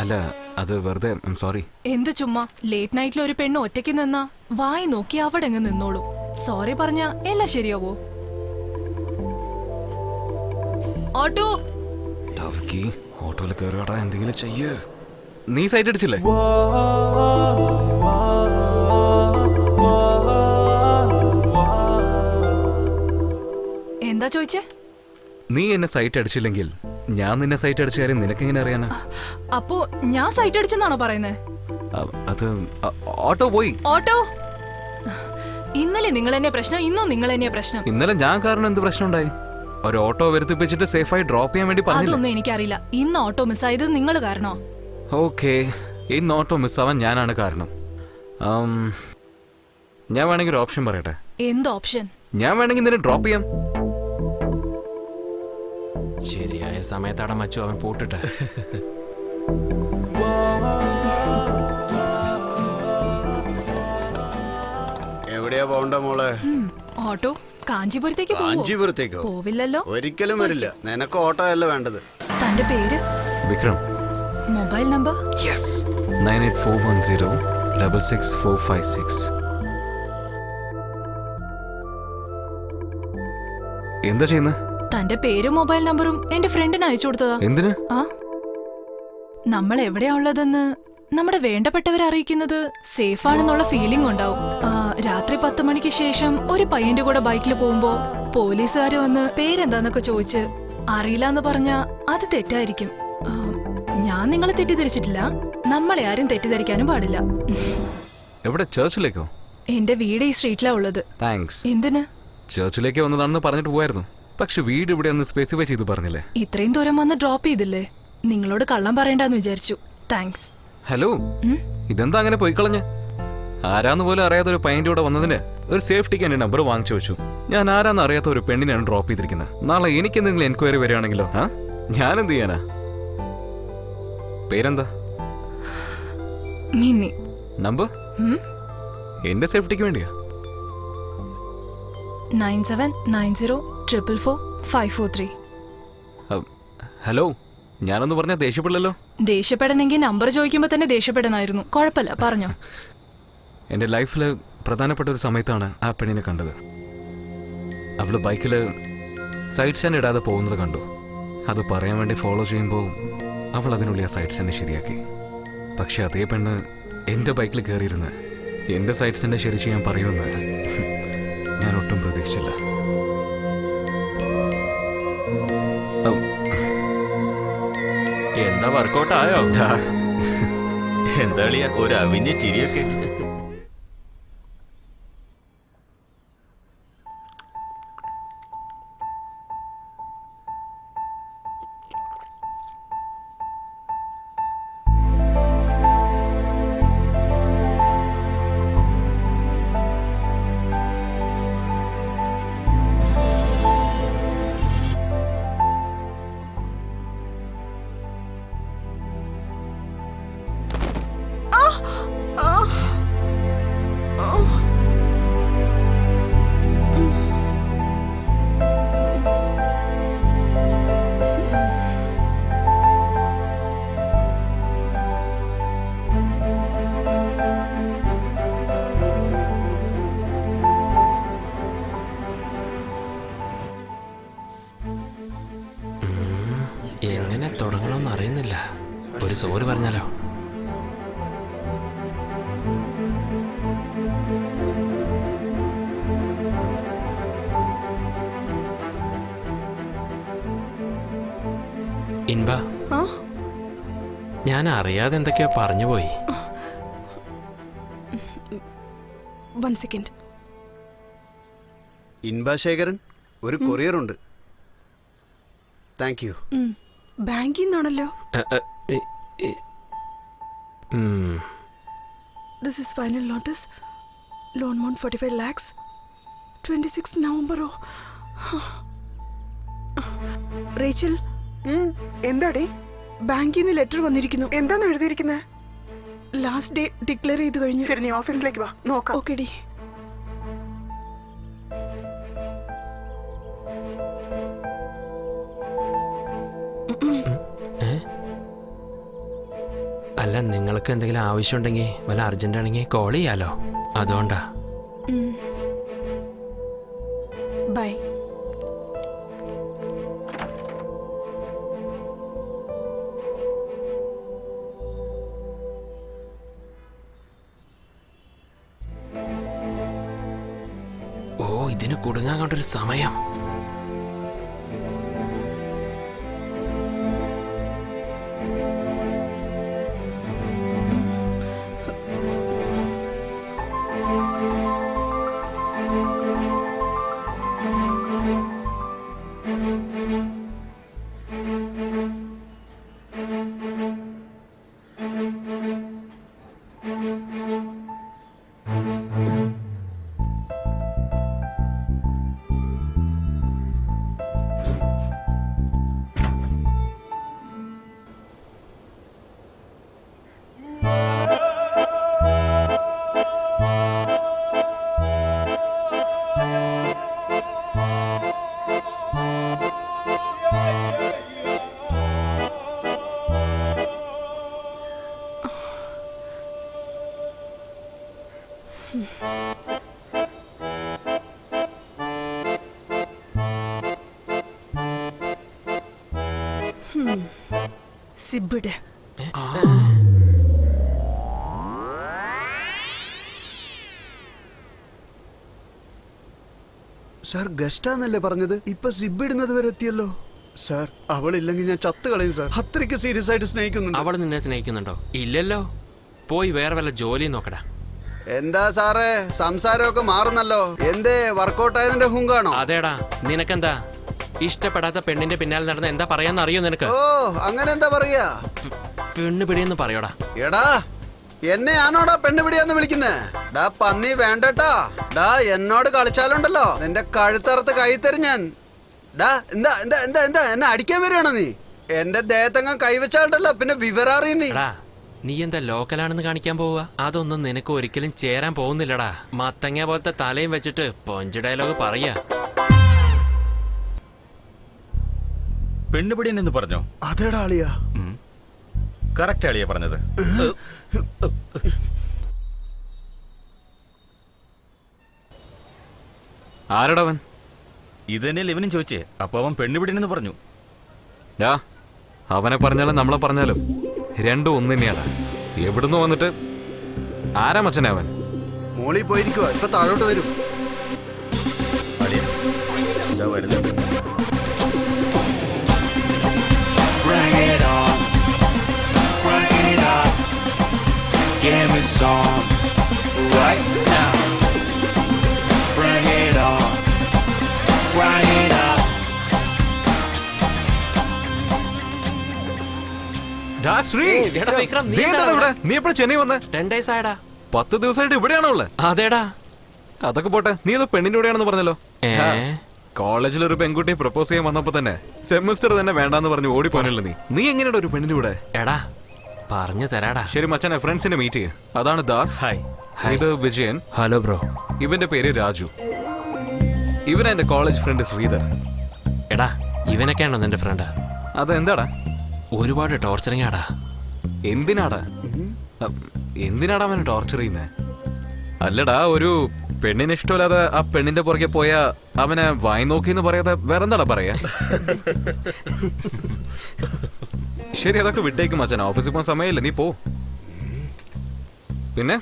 അല്ല, അത് വെറുതെ. സോറി. എന്ത് ചുമ്മാ? ലേറ്റ് നൈറ്റിൽ ഒരു പെണ്ണ് ഒറ്റയ്ക്ക് നിന്നാ വായി നോക്കി അവിടെ അങ്ങ് നിന്നോളൂ. സോറി പറഞ്ഞ എല്ലാം ശരിയാവോ? ഓട്ടോ ഓട്ടോയിൽ കയറിയോടാ, എന്തെങ്കിലും ചെയ്യ്. നീ സൈറ്റ് അടിച്ചില്ലേ? എന്താ ചോദിച്ചേ? നീ എന്നെ സൈറ്റ് അടിച്ചില്ലെങ്കിൽ ഞാൻ നിന്നെ സൈറ്റ് അടിച്ച കാര്യം നിനക്കെങ്ങനെ അറിയാനാ? അപ്പോ ഞാൻ സൈറ്റ് അടിച്ചെന്നാണോ പറയുന്നേ? അത് ഓട്ടോ പോയി. ഓട്ടോ? ഇന്നലെ നിങ്ങൾ എന്നെ പ്രശ്നം, ഇന്നും നിങ്ങൾ എന്നെ പ്രശ്നം. ഇന്നലെ ഞാൻ കാരണം എന്ത് പ്രശ്നം ഉണ്ടായി? ഒരു ഓട്ടോ വരുത്തിപ്പിച്ചിട്ട് സേഫായി ഡ്രോപ്പ് ചെയ്യാൻ വേണ്ടി പറഞ്ഞു. അതൊന്നും എനിക്കറിയില്ല. ഇന്ന് ഓട്ടോ മിസ്സായത് നിങ്ങൾ കാരണോ? ഓക്കെ, ഇന്ന് ഓട്ടോ മിസ്സാവാൻ ഞാനാണ് കാരണം. ഞാൻ വേണമെങ്കിൽ ഒരു ഓപ്ഷൻ പറയട്ടെ. എന്ത് ഓപ്ഷൻ? ഞാൻ വേണമെങ്കിൽ നിന്നെ ഡ്രോപ്പ് ചെയ്യാം. ശരിയായ സമയത്താടെ മച്ചു അവൻ പോട്ടിട്ട്. എവിടെയാ പോണ്ട മോളെ? ഓട്ടോ കാഞ്ചീപുരത്തേക്ക് പോവോ? കാഞ്ചീപുരത്തേക്കോ? പോവില്ലല്ലോ. ഒരിക്കലും വരില്ല. നിനക്ക് ഓട്ടോ അല്ല വേണ്ടത്. തന്റെ പേര്? വിക്രം. Mobile number? യെസ്, 9841066456. എന്താ ചെയ്യുന്നത്? തന്റെ പേരും മൊബൈൽ നമ്പറും എന്റെ ഫ്രണ്ടിന് അയച്ചു കൊടുത്തതാ. എന്തിന്? ആ, നമ്മൾ എവിടെയാ ഉള്ളതെന്ന് നമ്മുടെ വേണ്ടപ്പെട്ടവരെ അറിയിക്കുന്നത് സേഫ് ആണെന്നുള്ള ഫീലിംഗ് ഉണ്ടാവും. രാത്രി 10 മണിക്ക് ശേഷം ഒരു പയ്യന്റെ കൂടെ ബൈക്കിൽ പോകുമ്പോ പോലീസുകാര് വന്ന് പേരെന്താന്നൊക്കെ ചോദിച്ച് അറിയില്ല എന്ന് പറഞ്ഞാ അത് തെറ്റായിരിക്കും. ഞാൻ നിങ്ങളെ തെറ്റിദ്ധരിച്ചിട്ടില്ല. നമ്മളെ ആരും തെറ്റിദ്ധരിക്കാനും പാടില്ല. എവിടെ? ചർച്ചിലേക്കോ? എന്റെ വീട് ഈ സ്ട്രീറ്റിലാ ഉള്ളത്. താങ്ക്സ്. എന്തിന്? ചർച്ചിലേക്ക് വന്നതാണെന്ന് പറഞ്ഞിട്ട് പോയായിരുന്നു. പക്ഷെ വീട് ഇവിടെ ഒന്ന് സ്പെസിഫൈ ചെയ്ത് പറഞ്ഞില്ലേ? ഇത്രയും ദൂരം വന്ന് ഡ്രോപ്പ് ചെയ്തില്ലേ? നിങ്ങളോട് കള്ളം പറയണ്ടെന്ന് വിചാരിച്ചു. താങ്ക്സ്. ഹലോ, ഇതെന്താ അങ്ങനെ പോയിക്കളഞ്ഞ? ആരാന്ന് പോലും അറിയാത്ത ഒരു പയ്യന്റെ കൂടെ വന്നതിന് ഒരു സേഫ്റ്റിക്ക് എന്റെ നമ്പർ വാങ്ങിച്ചു വെച്ചു. ഞാൻ ആരാന്ന് അറിയാത്ത ഒരു പെണ്ണിനാണ് ഡ്രോപ്പ് ചെയ്തിരിക്കുന്നത്. നാളെ എനിക്ക് എന്തെങ്കിലും എൻക്വയറി വരികയാണെങ്കിലോ ഞാൻ എന്ത് ചെയ്യാനാ? പേരെന്താ? മിന്നി. നമ്പർ? എന്റെ സേഫ്റ്റിക്ക് വേണ്ടിയാ. 9790444543. ഹലോ, ഞാനൊന്ന് പറഞ്ഞ ദേഷ്യപ്പെടില്ലല്ലോ? ദേഷ്യപ്പെടണമെങ്കിൽ നമ്പർ ചോദിക്കുമ്പോ തന്നെ ദേഷ്യപ്പെടണമായിരുന്നു. കുഴപ്പമില്ല, പറഞ്ഞോ. എന്റെ ലൈഫില് പ്രധാനപ്പെട്ട ഒരു സമയത്താണ് ആ പെണ്ണിനെ കണ്ടത്. അവള് ബൈക്കില് സൈഡ് സ്റ്റാൻഡ് ഇടാതെ പോകുന്നത് കണ്ടു. അത് പറയാൻ വേണ്ടി ഫോളോ ചെയ്യുമ്പോൾ അവൾ അതിനുള്ളിൽ ആ സൈഡ് സ്റ്റാൻഡ് ശരിയാക്കി. പക്ഷെ അതേ പെണ്ണ് എന്റെ ബൈക്കിൽ കയറിയിരുന്ന് എന്റെ സൈഡ് സ്റ്റാൻഡ് ശരി ചെയ്യാൻ പറയുമെന്ന് ഞാൻ ഒട്ടും പ്രതീക്ഷിച്ചില്ല. എന്താ വർക്കൗട്ട് ആയോ? എന്താ ഒരു അവിഞ്ഞ ചിരിയൊക്കെ. എങ്ങനെ തുടങ്ങണമെന്ന് അറിയുന്നില്ല. ഒരു സോറി പറഞ്ഞാലോ? ഇൻബ, ഞാൻ അറിയാതെ എന്തൊക്കെയോ പറഞ്ഞുപോയി. 1 സെക്കൻഡ്. ഇൻബാശേഖരൻ, ഒരു കൊറിയർ ഉണ്ട്. Thank you. ബാങ്കിൽ നിന്നാണല്ലോ. This is final notice. Loan amount 45 lakhs. 26 നവംബറോ? റേച്ചൽ, എന്താടി? ബാങ്കിൽ നിന്ന് ലെറ്റർ വന്നിരിക്കുന്നു. എന്താണ് എഴുതിയിരിക്കുന്നത്? ലാസ്റ്റ് ഡേ ഡിക്ലെയർ ചെയ്ത് കഴിഞ്ഞു. ശരി, നീ ഓഫീസിലേക്ക് വാ, നോക്കാം. Okay D. അല്ല, നിങ്ങൾക്ക് എന്തെങ്കിലും ആവശ്യമുണ്ടെങ്കിൽ വല്ല അർജന്റ് ആണെങ്കിൽ കോൾ ചെയ്യാലോ. അതുകൊണ്ടാ. ബൈ. ഓ, ഇതിന് കുടുങ്ങാൻ കണ്ടൊരു സമയം. സിബിടെ സാർ ഗസ്റ്റാന്നല്ലേ പറഞ്ഞത്? ഇപ്പൊ സിബ് ഇടുന്നത് വരെ എത്തിയല്ലോ. സാർ അവളില്ലെങ്കിൽ ഞാൻ ചത്ത് കളയും സാർ. അത്രയ്ക്ക് സീരിയസ് ആയിട്ട് സ്നേഹിക്കുന്നുണ്ട്. അവൾ നിന്നെ സ്നേഹിക്കുന്നുണ്ടോ? ഇല്ലല്ലോ. പോയി വേറെ വല്ല ജോലി നോക്കടാ. എന്താ സാറേ സംസാരമൊക്കെ മാറുന്നല്ലോ. എന്തേ വർക്കൗട്ട് ആയതിന്റെ ഹുങ്കാണോ? അതേടാ, നിനക്കെന്താ ഇഷ്ടപ്പെടാത്ത പെണ്ണിന്റെ പിന്നാലെ നടന്ന എന്താ പറയാന്ന് അറിയോ നിനക്ക്? ഓ അങ്ങനെ എന്താ പറയാ? പെണ്ണ് പിടിയെന്ന് പറയോടാ. എടാ എന്നെയാണോടാ പെണ്ണ് പിടിയാന്ന് വിളിക്കുന്നേ? ഡാ പന്നി വേണ്ടട്ടാ. ഡാ എന്നോട് കളിച്ചാലുണ്ടല്ലോ നിന്റെ കഴുത്തറുത്ത് കൈ തരും ഞാൻ. ഡാ എന്താ എന്താ എന്താ എന്താ എന്നെ അടിക്കാൻ വരികയാണോ നീ? എന്റെ ദേഹത്തെങ്ങാൻ കൈവച്ചാലുണ്ടല്ലോ പിന്നെ വിവരറിയുന്നീ. നീ എന്താ ലോക്കലാണെന്ന് കാണിക്കാൻ പോവുക? അതൊന്നും നിനക്ക് ഒരിക്കലും ചേരാൻ പോകുന്നില്ലടാ. മത്തങ്ങ പോലത്തെ തലയും വെച്ചിട്ട് പൊഞ്ച് ഡയലോഗ് പറയാ. പെണ്ണുപിടിയൻ എന്ന് പറഞ്ഞോ? അതേടാ അളിയാ. കറക്റ്റ് അളിയാ പറഞ്ഞത്. ആരടവൻ? ഇതന്നെ ഇവനും ചോദിച്ചേ. അപ്പൊ അവൻ പെണ്ണുപിടിയെന്ന് പറഞ്ഞു. അവനെ പറഞ്ഞാലും നമ്മളെ പറഞ്ഞാലും രണ്ടും ഒന്ന് തന്നെയാണ്. എവിടുന്ന് വന്നിട്ട് ആരാ മച്ചനെ അവൻ? മോളി പോയിരിക്കുവാ, ഇപ്പൊ താഴോട്ട് വരും. അളിയ എന്താ വരുന്നത്? നീ എപ്പോഴാ ചെന്നൈ വന്നേ? 10 days ആയടാ. 10 ദിവസമായിട്ട് ഇവിടെയാണോ ഉള്ളത്? അതേടാ. അതൊക്കെ പോട്ടെ, നീ അത് പെണ്ണിന്റെ കൂടെയാണെന്ന് പറഞ്ഞല്ലോ. കോളേജിൽ ഒരു പെൺകുട്ടിയെ പ്രപ്പോസ് ചെയ്യാൻ വന്നപ്പോ തന്നെ സെമിസ്റ്റർ തന്നെ വേണ്ടാന്ന് പറഞ്ഞു ഓടിപ്പോനല്ലോ നീ. നീ എങ്ങനെയാ ഒരു പെണ്ണിന്റെ കൂടെ? എടാ പറഞ്ഞു തരാടാ. ശരി മച്ചാനെ, ഫ്രണ്ട്സിനെ മീറ്റ് ചെയ്യ. അതാണ് ദാസ്. ഹായ്. ഇത് വിജയൻ. Hello bro. ഇവന്റെ പേര് രാജു. ഇവൻ എന്റെ കോളേജ് ഫ്രണ്ട് ശ്രീധർ. എടാ ഇവനൊക്കെയാണോ നിന്റെ ഫ്രണ്ട്? അതെന്താടാ? ഒരുപാട് ടോർച്ചറിങ് ആടാ. എന്തിനാടാ അവനെ ടോർച്ചർ ചെയ്യുന്നേ? അല്ലടാ, ഒരു പെണ്ണിന് ഇഷ്ടമില്ലാതെ ആ പെണ്ണിന്റെ പുറകെ പോയാ അവനെ വായി നോക്കിന്ന് പറയാതെ വേറെന്താടാ പറയാ? ശരി, അതൊക്കെ വിട്ടേക്കും മച്ചാൻ. ഓഫീസിൽ പോകാൻ സമയമില്ല, നീ പോ. പിന്നെ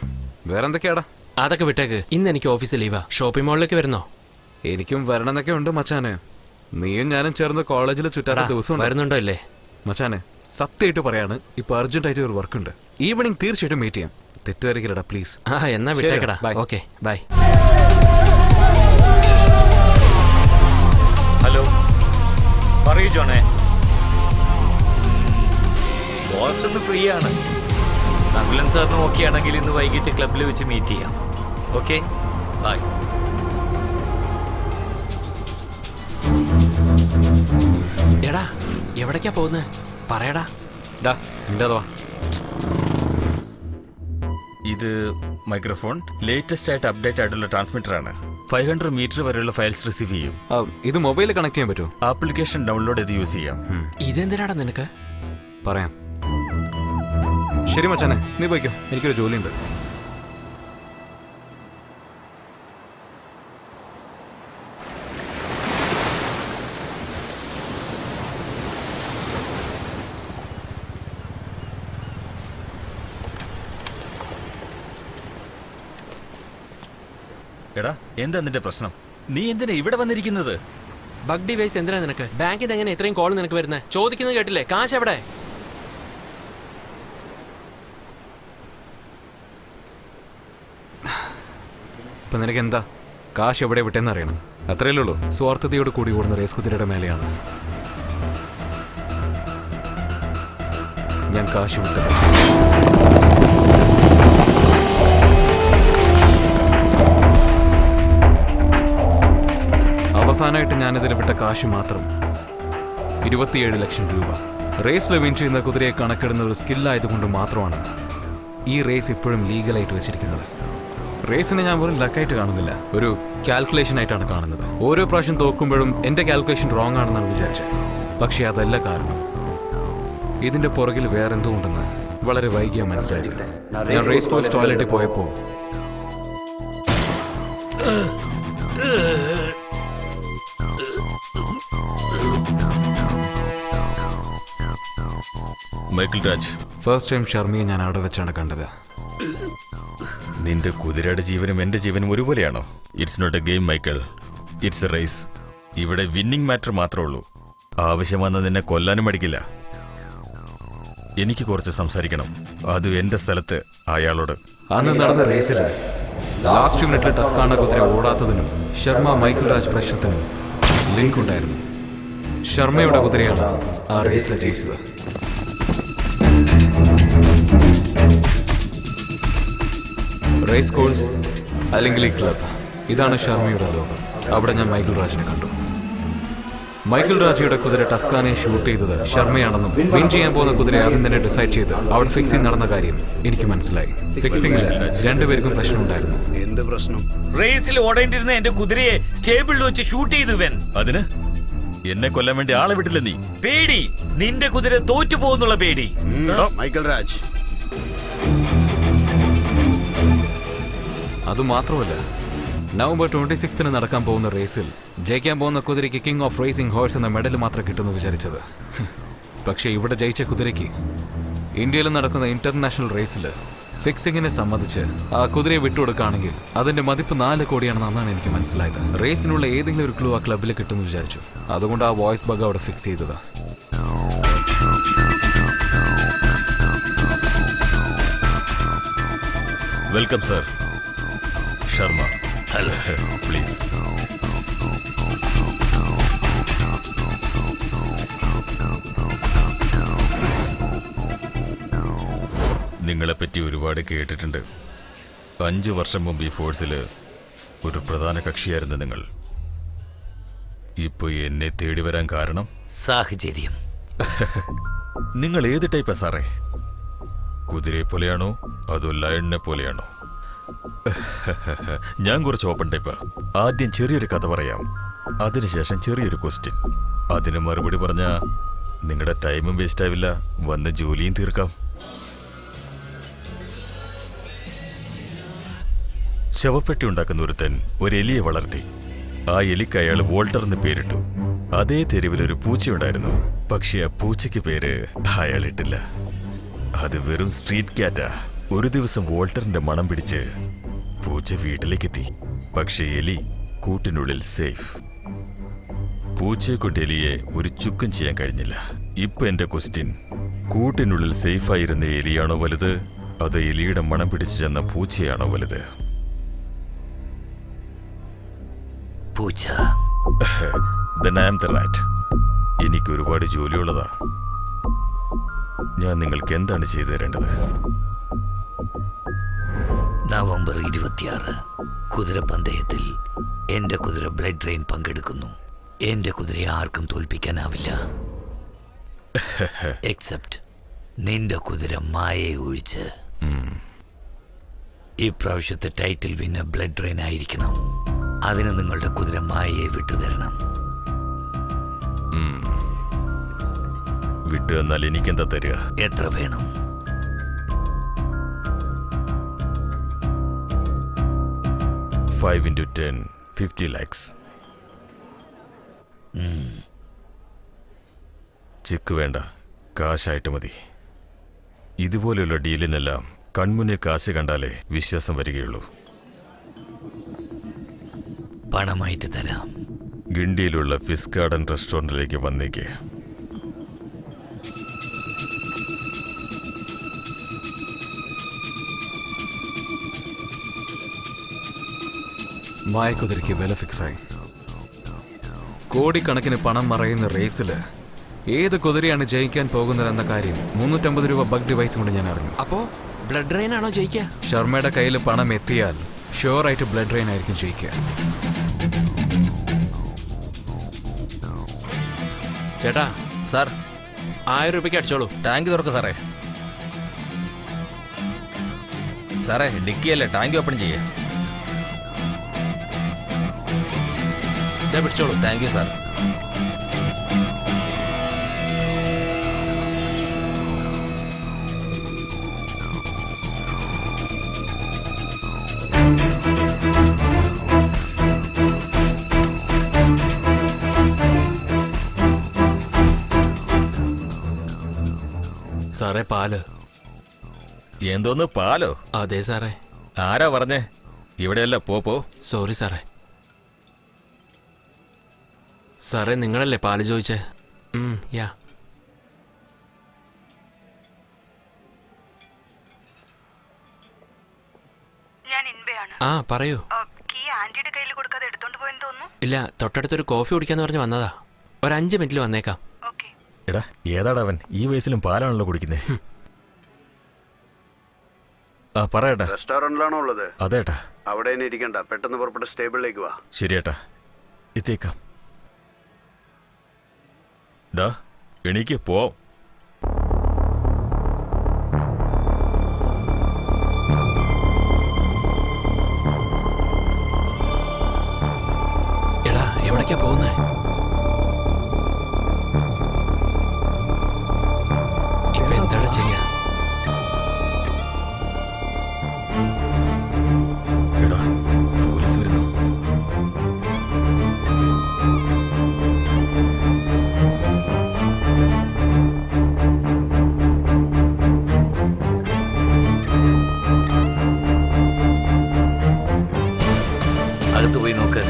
വേറെന്തൊക്കെയാടാ? അതൊക്കെ വിട്ടേക്ക്. ഇന്ന് എനിക്ക് ഓഫീസിൽ ലീവാ. ഷോപ്പിംഗ് മോളിലേക്ക് വരുന്നോ? എനിക്കും വരണമെന്നൊക്കെ ഉണ്ട് മച്ചാനെ. നീയും ഞാനും ചേർന്ന് കോളേജിൽ ചുറ്റാത്ത ദിവസം വരുന്നുണ്ടോ ഇല്ലേ? മച്ചാനെ സത്യമായിട്ട് പറയാണ്, ഇപ്പൊ അർജന്റായിട്ട് ഒരു വർക്ക് ഉണ്ട്. ഈവനിങ് തീർച്ചയായിട്ടും മീറ്റ് ചെയ്യാം. തെറ്റുവരക്കില്ലടാ പ്ലീസ്. എന്നാ വിട്ടേക്കടാ. Okay bye. ഹലോ പറയൂ ജോണേ. ബോസ് ഒന്ന് ഫ്രീ ആണ്. നകുലൻ സാറിന് ഓക്കെ ആണെങ്കിൽ ഇന്ന് വൈകിട്ട് ക്ലബിൽ വെച്ച് മീറ്റ് ചെയ്യാം. Okay bye. എടാ എവിടേക്കാ പോകുന്നത്? പറയടാ. ഇത് മൈക്രോഫോൺ ലേറ്റസ്റ്റ് ആയിട്ട് അപ്ഡേറ്റ് ആയിട്ടുള്ള ട്രാൻസ്മിറ്റർ ആണ്. 500 മീറ്റർ വരെയുള്ള ഫയൽസ് റിസീവ് ചെയ്യും. ഇത് മൊബൈലിൽ കണക്ട് ചെയ്യാൻ പറ്റുമോ? ആപ്ലിക്കേഷൻ ഡൗൺലോഡ് ചെയ്ത് യൂസ് ചെയ്യാം. ഇതെന്തിനാടാ നിനക്ക്? പറയാം. ശരി മച്ചാനെ, നീ പോയിക്കോ, എനിക്കൊരു ജോലിയുണ്ട്. എടാ എന്താ നിന്റെ പ്രശ്നം? നീ എന്തിനാ ഇവിടെ വന്നിരിക്കുന്നത്? ബഗ് ഡിവൈസ് എന്തിനാ നിനക്ക്? ബാങ്കിൽ എങ്ങനെ ഇത്രയും കോൾ നിനക്ക് വരുന്നത്? ചോദിക്കുന്നത് കേട്ടില്ലേ? കാശ് എവിടെ? ഇപ്പൊ നിനക്ക് എന്താ? കാശ് എവിടെ വിട്ടെന്ന് അറിയണം, അത്രയല്ലേ ഉള്ളൂ. സ്വാർത്ഥതയോട് കൂടി ഓടുന്ന റേസ് കുതിരയുടെ മേലെയാണ് ഞാൻ കാശ് വിട്ടത്. അവസാനമായിട്ട് ഞാനിതിൽ വിട്ട കാശ് മാത്രം 27 ലക്ഷം രൂപ. റേസിൽ വിൻ ചെയ്യുന്ന കുതിരയെ കണക്കിടുന്ന ഒരു സ്കില്ലായതുകൊണ്ട് മാത്രമാണ് ഈ റേസ് ഇപ്പോഴും ലീഗലായിട്ട് വെച്ചിരിക്കുന്നത്. റേസിനെ ഞാൻ വെറും ലക്കായിട്ട് കാണുന്നില്ല, ഒരു കാൽക്കുലേഷൻ ആയിട്ടാണ് കാണുന്നത്. ഓരോ പ്രാവശ്യം തോക്കുമ്പോഴും എൻ്റെ കാൽക്കുലേഷൻ റോങ് ആണെന്നാണ് വിചാരിച്ചത്. പക്ഷേ അതല്ല കാരണം. ഇതിന്റെ പുറകിൽ വേറെന്തോ ഉണ്ടെന്ന് വളരെ വൈകിയാണ് മനസ്സിലായത്. ഞാൻ റേസ് കോഴ്സ് ടോയ്ലറ്റിൽ പോയപ്പോൾ മൈക്കിൾ രാജ്. ഫസ്റ്റ് ടൈം ഷർമിയെ ഞാൻ അവിടെ വെച്ചാണ് കണ്ടത്. നിന്റെ കുതിരയുടെ ജീവനും എന്റെ ജീവനും ഒരുപോലെയാണോ? It's not a game Michael, it's a race. ഇവിടെ വിന്നിംഗ് മാറ്റർ മാത്രമേ ഉള്ളൂ. ആവശ്യം വന്ന നിന്നെ കൊല്ലാനും മടിക്കില്ല. എനിക്ക് കുറച്ച് സംസാരിക്കണം, അത് എന്റെ സ്ഥലത്ത് അയാളോട്. അന്ന് നടന്ന റേസിൽ ലാസ്റ്റ് മിനിറ്റിൽ ടസ്കാന കുതിര ഓടാത്തതിനും ശർമ്മ മൈക്കിൾ രാജ് പ്രശ്നത്തിനും ലിങ്ക് ഉണ്ടായിരുന്നു. ശർമ്മയുടെ കുതിരയാണ് ആ റേസിൽ ജയിച്ചത്. റേസ് കോഴ്സ് അല്ലെങ്കിൽ ഈ ക്ലബ്, ഇതാണ് ശർമ്മയുടെ ലോകം. അവിടെ ഞാൻ മൈക്കിൾ രാജിനെ കണ്ടു. മൈക്കിൾ രാജയുടെ കുതിര ടസ്കാനെ ഷൂട്ട് ചെയ്തത് ശർമ്മയാണെന്നും വിൻ ചെയ്യാൻ പോകുന്ന കുതിര ആദ്യം തന്നെ ഡിസൈഡ് ചെയ്ത് അവിടെ ഫിക്സിംഗ് നടന്ന കാര്യം എനിക്ക് മനസ്സിലായി. ഫിക്സിംഗിൽ രണ്ടുപേർക്കും പ്രശ്നമുണ്ടായിരുന്നു. എന്ത് പ്രശ്നം? റേസിൽ ഓടേണ്ടിരുന്ന എന്റെ കുതിരയെ സ്റ്റേബിളിൽ വെച്ച് ഷൂട്ട് ചെയ്തു ഇവൻ. അതിന് എന്നെ കൊല്ലാൻ വേണ്ടി ആളെ വിട്ടില്ല നീ. പേടി, നിന്റെ കുതിര തോറ്റു പോകുന്നുള്ള പേടി. മൈക്കിൾ രാജ്, അതുമാത്രമല്ല, നവംബർ 26 നടക്കാൻ പോകുന്ന റേസിൽ ജയിക്കാൻ പോകുന്ന കുതിരയ്ക്ക് കിങ് ഓഫ് റേസിംഗ് ഹോഴ്സ് എന്ന മെഡൽ മാത്രം കിട്ടുമെന്ന് വിചാരിച്ചത്. പക്ഷേ ഇവിടെ ജയിച്ച കുതിരയ്ക്ക് ഇന്ത്യയിൽ നടക്കുന്ന ഇന്റർനാഷണൽ റേസിൽ ഫിക്സിങ്ങിനെ സംബന്ധിച്ച് ആ കുതിരയെ വിട്ടുകൊടുക്കുകയാണെങ്കിൽ അതിന്റെ മതിപ്പ് 4 കോടിയാണെന്ന് അന്നാണ് എനിക്ക് മനസ്സിലായത്. റേസിനുള്ള ഏതെങ്കിലും ഒരു ക്ലൂ ആ ക്ലബിൽ കിട്ടുമെന്ന് വിചാരിച്ചു. അതുകൊണ്ട് ആ വോയിസ് ബഗ് അവിടെ ഫിക്സ് ചെയ്തത്. Welcome sir. Sharma, hello, please. നിങ്ങളെപ്പറ്റി ഒരുപാട് കേട്ടിട്ടുണ്ട്. 5 വർഷം മുമ്പ് ഈ ഫോഴ്സിൽ ഒരു പ്രധാന കക്ഷിയായിരുന്നു നിങ്ങൾ. ഇപ്പൊ എന്നെ തേടി വരാൻ കാരണം സാഹചര്യം. നിങ്ങൾ ഏത് ടൈപ്പാ സാറേ? കുതിരയെ പോലെയാണോ അതോ ലയണിനെ പോലെയാണോ? ഞാൻ കുറച്ച് ഓപ്പൺ ടൈപ്പാ. ആദ്യം ചെറിയൊരു കഥ പറയാം, അതിനുശേഷം ചെറിയൊരു ക്വസ്റ്റ്യൻ. അതിന് മറുപടി പറഞ്ഞാ നിങ്ങളുടെ ടൈമും വേസ്റ്റ് ആവില്ല, വന്ന് ജോലിയും തീർക്കാം. ശവപ്പെട്ടി ഉണ്ടാക്കുന്ന ഒരുത്തൻ ഒരു എലിയെ വളർത്തി. ആ എലിക്ക് അയാൾ വോൾട്ടർ എന്ന് പേരിട്ടു. അതേ തെരുവിലൊരു പൂച്ചയുണ്ടായിരുന്നു. പക്ഷെ ആ പൂച്ചയ്ക്ക് പേര് അയാൾ ഇട്ടില്ല. അത് വെറും സ്ട്രീറ്റ് ക്യാറ്റാ. ഒരു ദിവസം വോൾട്ടറിന്റെ മണം പിടിച്ച് പൂച്ച വീട്ടിലേക്കെത്തി. പക്ഷെ എലി കൂട്ടിനുള്ളിൽ സേഫ്. പൂച്ചയെ കൊണ്ട് എലിയെ ഒരു ചുക്കും ചെയ്യാൻ കഴിഞ്ഞില്ല. ഇപ്പൊ എന്റെ ക്വസ്റ്റ്യൻ, കൂട്ടിനുള്ളിൽ സേഫായിരുന്ന എലിയാണോ വലുത് അതോ എലിയുടെ മണം പിടിച്ചു ചെന്ന പൂച്ചയാണോ വലുത്? പൂച്ച. Then I am the rat. എനിക്ക് ഒരുപാട് ജോലിയുള്ളതാ. ഞാൻ നിങ്ങൾക്ക് എന്താണ് ചെയ്തു തരേണ്ടത്? നവംബർ 26 കുതിരപ്പന്തയത്തിൽ എന്റെ കുതിര ബ്ലഡ് ഡ്രെയിൻ പങ്കെടുക്കുന്നു. എന്റെ കുതിരയെ ആർക്കും തോൽപ്പിക്കാനാവില്ല, എക്സെപ്റ്റ് നിന്റെ കുതിര മായയെ ഒഴിച്ച്. ഈ പ്രാവശ്യത്തെ ടൈറ്റിൽ വിന്നർ ബ്ലഡ് ഡ്രെയിൻ ആയിരിക്കണം. അതിന് നിങ്ങളുടെ കുതിര മായയെ വിട്ടുതരണം. വിട്ടു എന്നാൽ എനിക്കെന്താ തരിക? എത്ര വേണം? 5 into 10, 50 lakhs. ചെക്ക് വേണ്ട, കാശായിട്ട് മതി. ഇതുപോലെയുള്ള ഡീലിനെല്ലാം കൺമുന്നിൽ കാശ് കണ്ടാലേ വിശ്വാസം വരികയുള്ളൂ. പണമായിട്ട് തരാം. ഗിണ്ടിയിലുള്ള ഫിസ് ഗാർഡൻ റെസ്റ്റോറൻറ്റിലേക്ക് വന്നേക്ക്. മായക്കുതിരയ്ക്ക് വില ഫിക്സായി. കോടിക്കണക്കിന് പണം മറയുന്ന റേസില് ഏത് കുതിരയാണ് ജയിക്കാൻ പോകുന്നതെന്ന കാര്യം 350 രൂപ ബഗ് ഡിവൈസ് കൊണ്ട് ഞാൻ അറിഞ്ഞു. അപ്പോ ബ്ലഡ് ഡ്രെയിൻ ആണോ ജയിക്കുക? ശർമ്മയുടെ കയ്യിൽ പണം എത്തിയാൽ ഷുവറായിട്ട് ബ്ലഡ് ഡ്രെയിൻ ആയിരിക്കും ജയിക്കുക. ചേട്ടാ സാർ, 1000 രൂപയ്ക്ക് അടിച്ചോളൂ. ടാങ്ക് തുറക്ക് സാറേ. സാറേ, ഡിക്കിയല്ലേ, ടാങ്ക് ഓപ്പൺ ചെയ്യേ. പിടിച്ചോളൂ. Thank you sir. സാറേ പാല്. എന്തോന്ന് പാലോ? അതെ സാറേ. ആരാ പറഞ്ഞേ? ഇവിടെയല്ല, പോ. സോറി സാറേ. സാറേ നിങ്ങളല്ലേ പാല് ചോദിച്ചേ? യാ. ഞാൻ ഇൻബയാണ്. ആ പറയൂ. കീ ആന്റിയുടെ കയ്യിൽ കൊടുക്കാതെ എടുത്തോണ്ട് പോയെന്ന് തോന്നുന്നു. ഇല്ല, തൊട്ടടുത്തൊരു കോഫി കുടിക്കാന്ന് പറഞ്ഞ് വന്നതാ. ഒരു 5 മിനിറ്റിൽ വന്നേക്കാം. ഓക്കെ. എടാ, ഏതാടാ അവൻ? ഈ വയസ്സിലും പാലാണല്ലോ കുടിക്കുന്നേ. ആ പറയട്ടാ. റെസ്റ്റോറന്റിലാണോ ഉള്ളത്? അതേട്ടാ. അവിടെ തന്നെ ഇരിക്കണ്ട, പെട്ടെന്ന് പുറപ്പെട്ട് സ്റ്റേബിളിലേക്ക് വാ. ശരിയേട്ടാ, എത്തിയേക്കാം. ഡാ, എണീക്ക്, പോ. എടാ, എവിടേക്കാ പോകുന്നേ? ഇപ്പൊ എന്താണ് ചെയ്യാ? എടാ, പോലീസ് വരുന്നു. അകത്ത് പോയി നോക്ക്.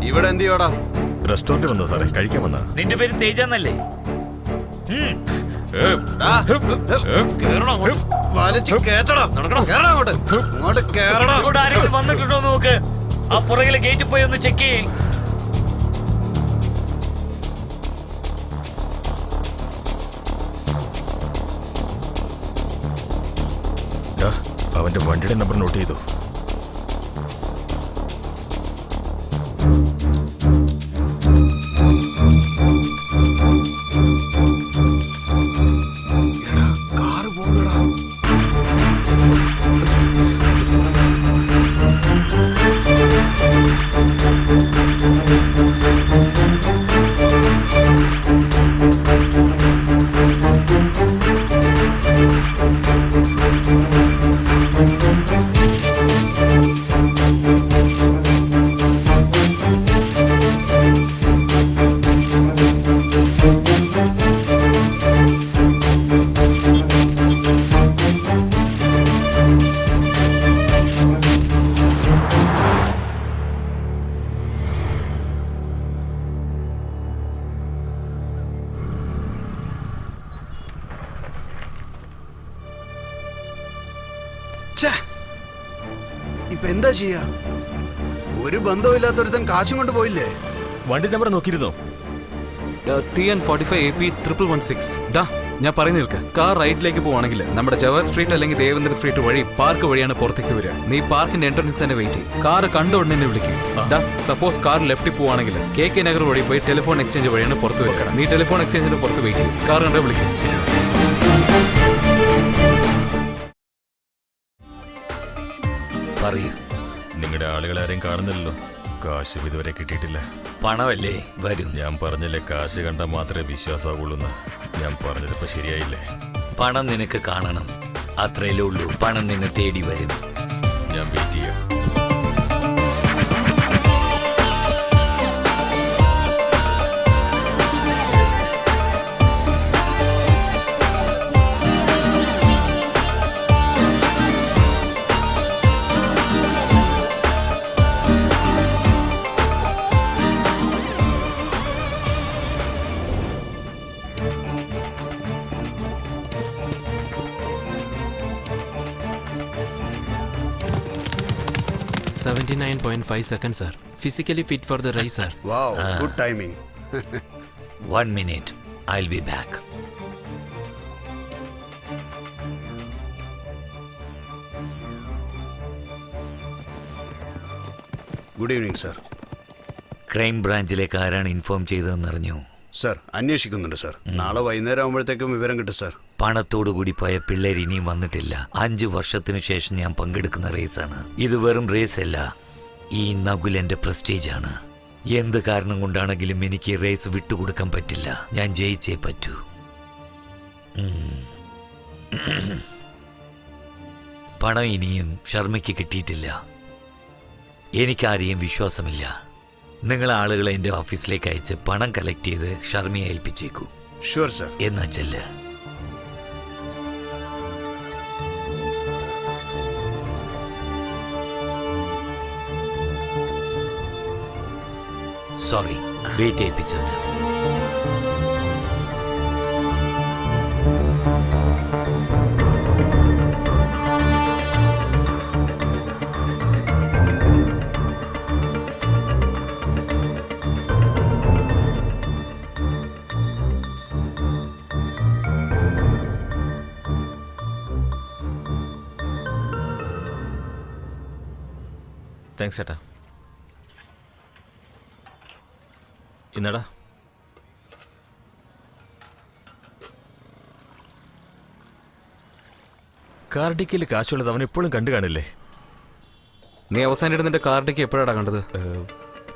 ഇവിടെ എന്ത് ചെയ്യോടാ? റെസ്റ്റോറന്റ് വന്നോ സാറേ? കഴിക്കാൻ വന്നാ? നിന്റെ പേര് തേജാന്നല്ലേ? ആരെങ്കിലും വന്നിട്ടുണ്ടോ നോക്ക്. ആ പുറകിലെ ഗേറ്റിൽ പോയി ഒന്ന് ചെക്ക് ചെയ്യേ. അവന്റെ വണ്ടിയുടെ നമ്പർ നോട്ട് ചെയ്തു. ഇപ്പൊ എന്താ ചെയ്യാ? ഒരു ബന്ധമില്ലാത്തൊരുത്തൻ കാശും കൊണ്ട് പോയില്ലേ? വണ്ടി നമ്പർ നോക്കിയിരുന്നോ? TN45AP116. ഡാ, ഞാൻ പറഞ്ഞു നിൽക്ക്. കാർ റൈറ്റിലേക്ക് പോവാണെങ്കിൽ നമ്മുടെ ജവഹർ സ്ട്രീറ്റ് അല്ലെങ്കിൽ ദേവേന്ദ്ര സ്ട്രീറ്റ് വഴി പാർക്ക് വഴിയാണ് പുറത്തേക്ക് വരിക. നീ പാർക്കിന്റെ എൻട്രൻസ് തന്നെ വെയിറ്റ് ചെയ്യും. കാർ കണ്ട ഉടനെ വിളിക്കും. ഡാ, സപ്പോസ് കാർ ലെഫ്റ്റിൽ പോവാണെങ്കിൽ KK നഗർ വഴി പോയി ടെലിഫോൺ എക്സ്ചേഞ്ച് വഴിയാണ് പുറത്ത് വരിക. നീ ടെലിഫോൺ എക്സ്ചേഞ്ചിന് പുറത്ത് വെയിറ്റ് ചെയ്യും. കാർ കണ്ട വിളിക്കും. പറയൂ. നിങ്ങളുടെ ആളുകളെ ആരെയും കാണുന്നില്ലല്ലോ. കാശ് ഇതുവരെ കിട്ടിയിട്ടില്ല. പണമല്ലേ വരും. ഞാൻ പറഞ്ഞില്ലേ, കാശ് കണ്ടാൽ മാത്രമേ വിശ്വാസമാകുള്ളൂ. ഞാൻ പറഞ്ഞതിപ്പോ ശരിയായില്ലേ? പണം നിനക്ക് കാണണം, അത്രയല്ലേ ഉള്ളൂ. പണം നിന്നെ തേടി വരും. ഞാൻ വെയിറ്റ് ചെയ്യാം. 79.5 seconds, sir. Physically fit for the race, sir. Wow, good timing. 1 minute. I'll be back. Good evening sir. Crime ബ്രാഞ്ചിലേക്ക് ആരാണ് ഇൻഫോം ചെയ്തതെന്നറിഞ്ഞു? സർ അന്വേഷിക്കുന്നുണ്ട് സർ. നാളെ വൈകുന്നേരം ആകുമ്പോഴത്തേക്കും വിവരം കിട്ടും സർ. പണത്തോടുകൂടി പോയ പിള്ളേർ ഇനിയും വന്നിട്ടില്ല. 5 വർഷത്തിനു ശേഷം ഞാൻ പങ്കെടുക്കുന്ന റേസാണ് ഇത്. വെറും റേസ് അല്ല, ഈ നകുൽ എന്റെ പ്രസ്റ്റീജാണ്. എന്ത് കാരണം കൊണ്ടാണെങ്കിലും എനിക്ക് റേസ് വിട്ടുകൊടുക്കാൻ പറ്റില്ല. ഞാൻ ജയിച്ചേ പറ്റൂ. പണം ഇനിയും ശർമ്മയ്ക്ക് കിട്ടിയിട്ടില്ല. എനിക്കാരെയും വിശ്വാസമില്ല. നിങ്ങൾ ആളുകളെ എൻ്റെ ഓഫീസിലേക്ക് അയച്ച് പണം കളക്ട് ചെയ്ത് ശർമ്മയെ ഏൽപ്പിച്ചേക്കൂ. Sure sir. എന്നാ ചെല്ല്. Sorry wait ചെയ്യിപ്പിച്ചതിന്. താങ്ക്സ് ചേട്ടാ. ഇന്നടാ കാർഡിക്കയിൽ കാശുള്ളത് അവൻ എപ്പോഴും കണ്ടു കാണില്ലേ? നീ അവസാനമായിട്ട് നിന്റെ കാർഡിക്ക് എപ്പോഴാണ് കണ്ടത്?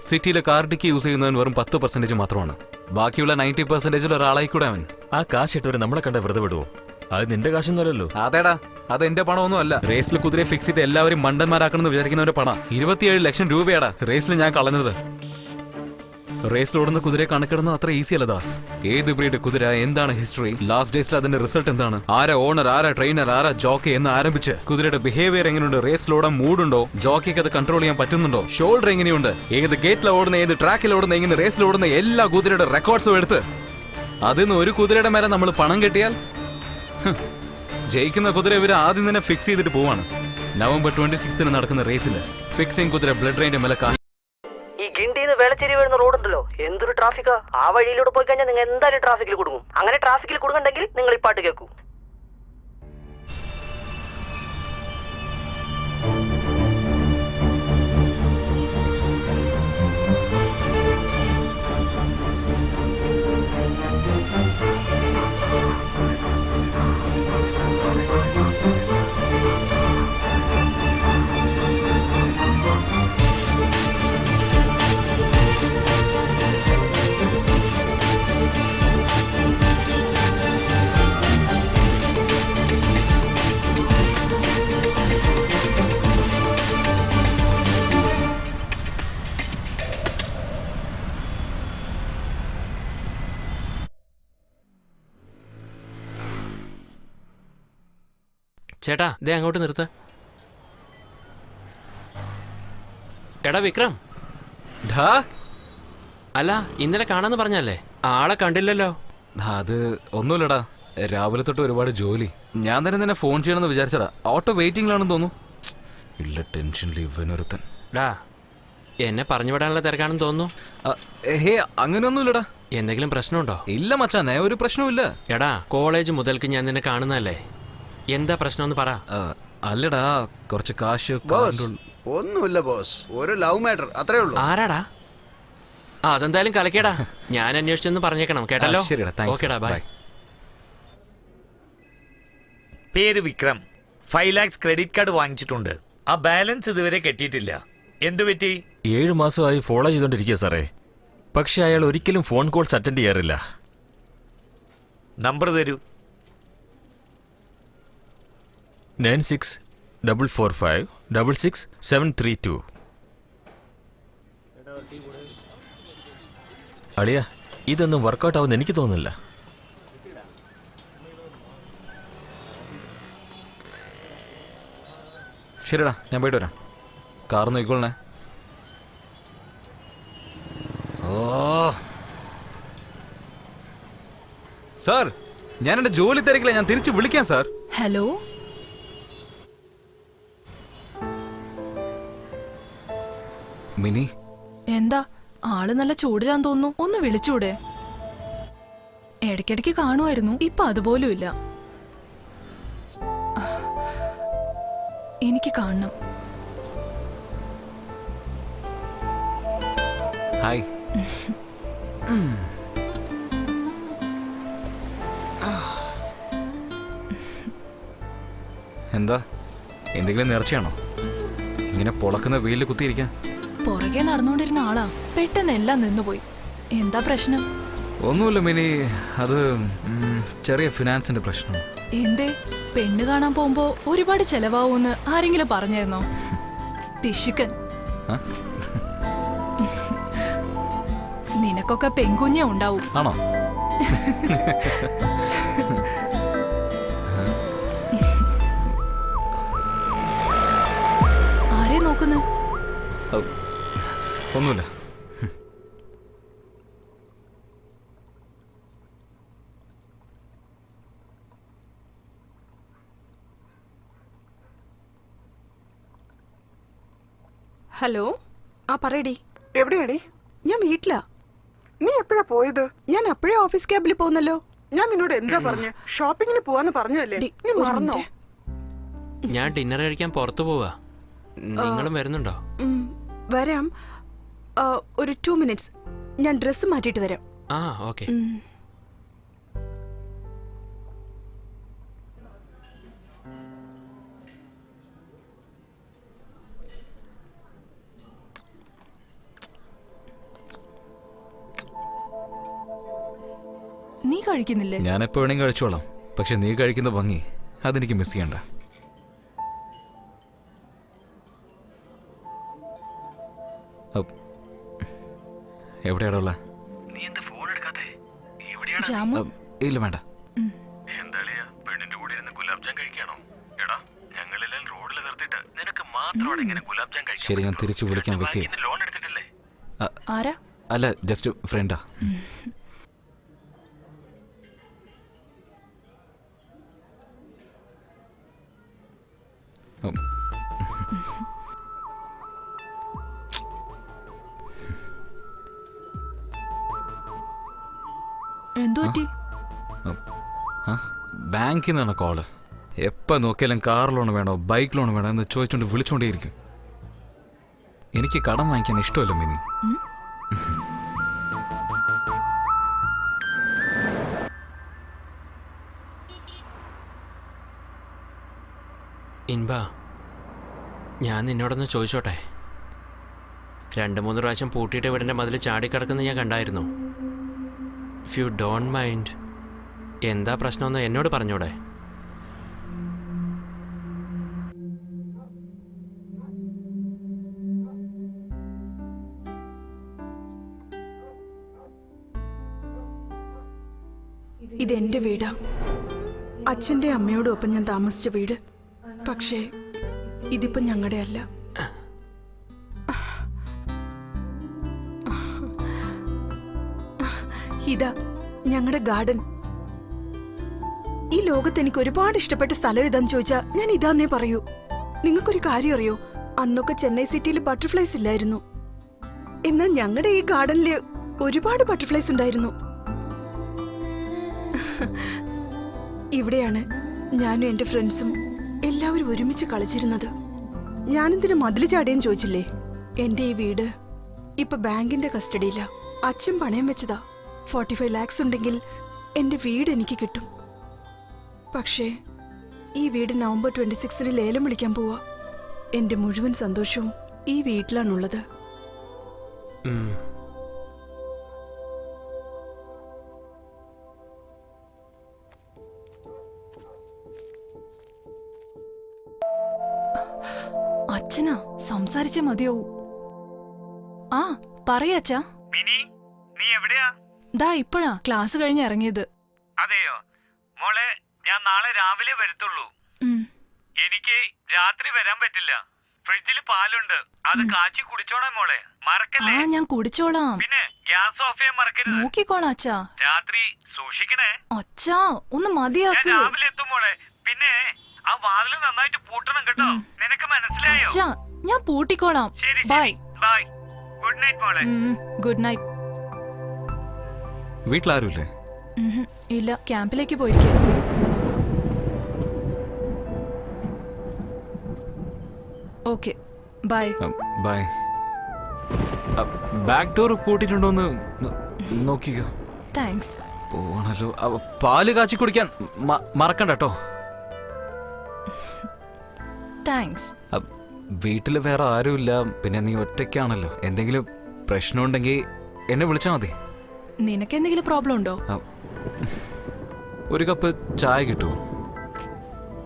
സിറ്റിയിലെ കാർഡിക്ക് യൂസ് ചെയ്യുന്നവൻ വെറും 10% മാത്രമാണ്. ബാക്കിയുള്ള 90% ഒരാളായിക്കൂടെ അവൻ. ആ കാശ് ഇട്ടവരെ നമ്മളെ കണ്ട വെറുതെ വിടുവോ? അത് നിന്റെ കാശൊന്നുമല്ലല്ലോ. അതേടാ, അത് എന്റെ പണമൊന്നും അല്ല. റേസിൽ കുതിരയെ ഫിക്സ് ചെയ്ത് എല്ലാവരും മണ്ടന്മാരാക്കണമെന്ന് വിചാരിക്കുന്നവന്റെ പണം 27 ലക്ഷം രൂപയാടാ റേസിൽ ഞാൻ കളഞ്ഞത്. റേസിലോടുന്ന കുതിരയെ കണക്കിടുന്നത് അത്ര ഈസി അല്ല ദാസ്. ഏത് ബ്രീഡ് കുതിര, എന്താണ് ഹിസ്റ്ററി, ലാസ്റ്റ് ഡേയ്സിൽ അതിന്റെ റിസൾട്ട് എന്താണ്, ആരാ ഓണർ, ആരാ ട്രെയിനർ, ആരാ ജോക്കി എന്ന് ആരംഭിച്ച് കുതിരയുടെ ബിഹേവിയർ എങ്ങനെയുണ്ട്, റേസിലോടാൻ മൂഡുണ്ടോ, ജോക്കിക്ക് അത് കൺട്രോൾ ചെയ്യാൻ പറ്റുന്നുണ്ടോ, ഷോൾഡർ എങ്ങനെയുണ്ട്, ഏത് ഗേറ്റിൽ ഓടുന്ന, ഏത് ട്രാക്കിൽ ഓടുന്ന, എങ്ങനെ റേസിൽ ഓടുന്ന എല്ലാ കുതിരയുടെ റെക്കോർഡ്സും എടുത്ത് അതിന്ന് ഒരു കുതിരയുടെ മേലെ നമ്മൾ പണം കെട്ടിയാൽ ജയിക്കുന്ന കുതിര ഇവര് ആദ്യം തന്നെ ഫിക്സ് ചെയ്തിട്ട് പോവാണ്. നവംബർ 26 നടക്കുന്ന റേസിൽ ഫിക്സിംഗ് കുതിര ബ്ലഡ് റെയിന്റെ മേലെ ഈ ഗിണ്ടിന്ന് വേളച്ചേരി വരുന്ന റോഡുണ്ടല്ലോ, എന്തൊരു ട്രാഫിക്കാ. ആ വഴിയിലൂടെ പോയി കഴിഞ്ഞാൽ നിങ്ങൾ എന്തായാലും ട്രാഫിക്കിൽ കുടുങ്ങും. അങ്ങനെ ട്രാഫിക്കിൽ കുടുങ്ങണ്ടെങ്കിൽ നിങ്ങൾ ഈ പാട്ട് കേൾക്കൂ. ചേട്ടാ ദേ അങ്ങോട്ട് നിർത്ത്. എടാ വിക്രം, അല്ല ഇന്നലെ കാണാന്ന് പറഞ്ഞല്ലേ, ആളെ കണ്ടില്ലല്ലോ. അത് ഒന്നുമില്ലടാ, രാവിലെ തൊട്ട് ഒരുപാട് ജോലി. ഞാൻ തന്നെ നിന്നെ ഫോൺ ചെയ്യണമെന്ന് വിചാരിച്ചതാ. ഓട്ടോ വെയിറ്റിംഗിലാണെന്ന് തോന്നുന്നു. ഇല്ല, ടെൻഷനിൽ ഇവനൊരുത്തൻ. ഡാ എന്നെ പറഞ്ഞു വിടാനുള്ള തിരക്കാണെന്ന് തോന്നുന്നു. ഹേ അങ്ങനെയൊന്നുമില്ലടാ. എന്തെങ്കിലും പ്രശ്നമുണ്ടോ? ഇല്ല മച്ചാനെ, ഒരു പ്രശ്നവുമില്ല. എടാ കോളേജ് മുതൽക്ക് ഞാൻ നിന്നെ കാണുന്നതല്ലേ, എന്താ പ്രശ്നം പറ. അല്ലടാ, കുറച്ച് കാശ്. ഒന്നുമില്ല ബോസ്, ഒരു ലവ് മാറ്റർ അത്രേ ഉള്ളൂ. ആരാടാ? അതെന്തായാലും കലക്കേടാ, ഞാൻ അന്വേഷിച്ചെന്ന് പറഞ്ഞേക്കണം കേട്ടല്ലോ. ഓക്കേടാ, ബൈ. പേര് വിക്രം. 5 lakhs ക്രെഡിറ്റ് കാർഡ് വാങ്ങിച്ചിട്ടുണ്ട്. ആ ബാലൻസ് ഇതുവരെ കെട്ടിയിട്ടില്ല. എന്തു പറ്റി? 7 മാസമായി ഫോളോ ചെയ്തോണ്ടിരിക്കുക സാറേ. പക്ഷെ അയാൾ ഒരിക്കലും ഫോൺ കോൾസ് അറ്റൻഡ് ചെയ്യാറില്ല. നമ്പർ തരൂ. 9644566732. അളിയ, ഇതൊന്നും വർക്കൗട്ട് ആവുമെന്ന് എനിക്ക് തോന്നുന്നില്ല. ശരിടാ, ഞാൻ പോയിട്ട് വരാം. കാർ നോക്കിക്കോളണേ. സാർ, ഞാൻ എന്റെ ജോലി തിരക്കില്ല, ഞാൻ തിരിച്ചു വിളിക്കാം സാർ. ഹലോ, മിനി, എന്താ ആള് നല്ല ചൂടിലാന്ന് തോന്നുന്നു. ഒന്ന് വിളിച്ചൂടെ? ഇടയ്ക്കിടയ്ക്ക് കാണുമായിരുന്നു, ഇപ്പൊ അതുപോലും ഇല്ല. എനിക്ക് കാണണം. ഹായ്. എന്താ, എന്തെങ്കിലും നേർച്ചയാണോ ഇങ്ങനെ പൊളക്കുന്ന വെയിലിൽ കുത്തിയിരിക്കാൻ? പുറകെ നടന്നുകൊണ്ടിരുന്ന ആളാ, പെട്ടെന്ന് എല്ലാം നിന്നുപോയി. എന്താ പ്രശ്നം? ഒന്നുമില്ല മിനി, അത് ചെറിയ ഫിനാൻസിന്റെ പ്രശ്നം. എന്തേ? പെണ്ണ് കാണാൻ പോകുമ്പോ ഒരുപാട് ചെലവാവൂന്ന് ആരെങ്കിലും പറഞ്ഞായിരുന്നോ? പിശുക്കൻ. നിനക്കൊക്കെ പെൺകുഞ്ഞേ ഉണ്ടാവും. ആണോ? ആരെ നോക്കുന്നേ? ഒന്നുമില്ല. ഹലോ, ആ പറയടി. എവിടെയാടി? ഞാൻ വീട്ടിലാ. നീ എപ്പോഴാ പോയത്? ഞാൻ അപ്പോഴേ ഓഫീസ് ക്യാബിൽ പോകുന്നല്ലോ. ഞാൻ നിന്നോട് എന്താ പറഞ്ഞേ? ഷോപ്പിങ്ങിന് പോവാന്ന് പറഞ്ഞല്ലേ? നീ മറന്നോ? ഞാൻ ഡിന്നർ കഴിക്കാൻ പുറത്തു പോവാ. നിങ്ങളും വരുന്നുണ്ടോ? വരാം. ഒരു 2 minutes. ഞാൻ ഡ്രസ്സ് മാറ്റിയിട്ട് വരാം. ആ, ഓക്കെ. നീ കഴിക്കുന്നില്ലേ? ഞാൻ എപ്പോ വേണമെങ്കിൽ കഴിച്ചോളാം, പക്ഷെ നീ കഴിക്കുന്ന ഭംഗി അതെനിക്ക് മിസ് ചെയ്യണ്ട. എവിടെയാടാ ഉള്ള? നീ എന്താ ഫോൺ എടുക്കാത്തെ? എവിടെയാണ്? ജാമു? ഇല്ല, വേണ്ട. എന്താളിയാ, പെണ്ണിന്റെ കൂടെ ഇരുന്ന് ഗുലാബ് ജാം കഴിക്കാണോ? എടാ, ഞങ്ങളെല്ലാം റോഡിൽ നിർത്തിയിട്ട് നിനക്ക് മാത്രമാണ് ഇങ്ങനെ ഗുലാബ് ജാം കഴിക്കാൻ? ശരി, ഞാൻ തിരിച്ചു വിളിക്കാൻ വെക്കേ. ലോൺ എടുത്തിട്ടില്ലേ? ആരാ? അല്ല, ജസ്റ്റ് ഫ്രണ്ടാ. എന്തു പറ്റി? ബാങ്കിൽ നിന്നാണ് കോള്. എപ്പോൾ നോക്കിയാലും കാർ ലോൺ വേണോ ബൈക്ക് ലോൺ വേണോ എന്ന് ചോദിച്ചോണ്ട് വിളിച്ചോണ്ടേയിരിക്കും. എനിക്ക് കടം വാങ്ങിക്കാൻ ഇഷ്ടമല്ല മിനി. ഇൻബ, ഞാൻ നിന്നോടൊന്ന് ചോദിച്ചോട്ടെ? 2-3 പ്രാവശ്യം പൂട്ടിയിട്ട് വീടിൻ്റെ മതിൽ ചാടിക്കിടക്കുന്നത് ഞാൻ കണ്ടായിരുന്നു. ഇഫ് യു ഡോണ്ട് മൈൻഡ്, എന്താ പ്രശ്നമെന്ന് എന്നോട് പറഞ്ഞൂടെ? ഇതെന്റെ വീടാ. അച്ഛന്റെ അമ്മയോടൊപ്പം ഞാൻ താമസിച്ച വീട്. പക്ഷേ ഇതിപ്പോ ഞങ്ങളുടെ അല്ല. ഇതാ ഞങ്ങളുടെ ഗാർഡൻ. ഈ ലോകത്ത് എനിക്ക് ഒരുപാട് ഇഷ്ടപ്പെട്ട സ്ഥലം ഏതാന്ന് ചോദിച്ചാ ഞാൻ ഇതാന്നേ പറയൂ. നിങ്ങൾക്കൊരു കാര്യം അറിയോ? അന്നൊക്കെ ചെന്നൈ സിറ്റിയിൽ ബട്ടർഫ്ലൈസ് ഇല്ലായിരുന്നു. എന്നാൽ ഞങ്ങളുടെ ഈ ഗാർഡനില് ഒരുപാട് ബട്ടർഫ്ലൈസ് ഉണ്ടായിരുന്നു. ഇവിടെയാണ് ഞാനും എന്റെ ഫ്രണ്ട്സും എല്ലാവരും ഒരുമിച്ച് കളിച്ചിരുന്നത്. ഞാനെന്തിനു മതില് ചാടിയെന്ന് ചോദിച്ചില്ലേ? എന്റെ ഈ വീട് ഇപ്പൊ ബാങ്കിന്റെ കസ്റ്റഡിയിലാ. അച്ഛൻ പണയം വെച്ചതാ. 45 lakhs ഉണ്ടെങ്കിൽ എന്റെ വീട് എനിക്ക് കിട്ടും. പക്ഷേ ഈ വീട് November 26 ലേലം വിളിക്കാൻ പോവാ. എന്റെ മുഴുവൻ സന്തോഷവും ഈ വീട്ടിലാണുള്ളത്. അച്ഛനാ, സംസാരിച്ചേ മതിയാവൂ. ആ പറയാച്ചാ. മിനി, നീ എവിടെയാ? ദാ ഇപ്പോഴാ ക്ലാസ് കഴിഞ്ഞ് ഇറങ്ങിയത്. അതെയോ മോളെ, ഞാൻ നാളെ രാവിലെ വരത്തുള്ളൂ. എനിക്ക് രാത്രി വരാൻ പറ്റില്ല. ഫ്രിഡ്ജിൽ പാലുണ്ട്, അത് കാച്ചി കുടിച്ചോണേ മോളെ, മറക്കല്ലേ? ആ, ഞാൻ കുടിച്ചോളാം. പിന്നെ ഗ്യാസ് ഓഫ് ചെയ്യാൻ മറക്കരുത്. നോക്കിക്കോളാം അച്ഛാ. രാത്രി സൂക്ഷിക്കണേ. അച്ഛാ, ഒന്ന് ഞാൻ മതിയാക്ക്. രാവിലെ എത്തും മോളെ. പിന്നെ ആ വാതില് നന്നായിട്ട് പൂട്ടണം കേട്ടോ. നിനക്ക് മനസ്സിലായോ? അച്ഛാ, ഞാൻ പൂട്ടിക്കോളാം. ശരി ബൈ. ബൈ. ഗുഡ് നൈറ്റ് മോളെ. Good night. വീട്ടിലാരുമില്ലേ? ഇല്ല, ക്യാമ്പിലേക്ക് പോയിരിക്കും. Okay, bye. Bye. Back door പൂട്ടിട്ടുണ്ടോന്ന് നോക്കിക്കോ. താങ്ക്സ്. പോണല്ലോ. പാല് കാച്ചി കുടിക്കാൻ മറക്കണ്ട കേട്ടോ. താങ്ക്സ്. വീട്ടിൽ വേറെ ആരുമില്ല, പിന്നെ നീ ഒറ്റയ്ക്കാണല്ലോ. എന്തെങ്കിലും പ്രശ്നമുണ്ടെങ്കിൽ എന്നെ വിളിച്ചാൽ മതി. നിനക്ക് എന്തെങ്കിലും പ്രോബ്ലം ഉണ്ടോ? ഒരു കപ്പ് ചായ കിട്ടുമോ?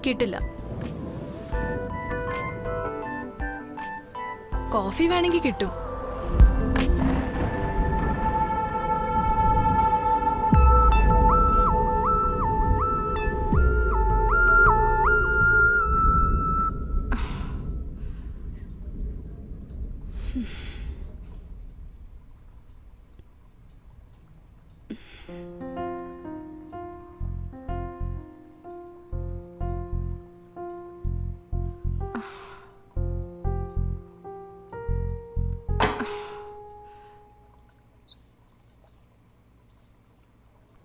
കിട്ടില്ല. കോഫി വേണമെങ്കിൽ കിട്ടും.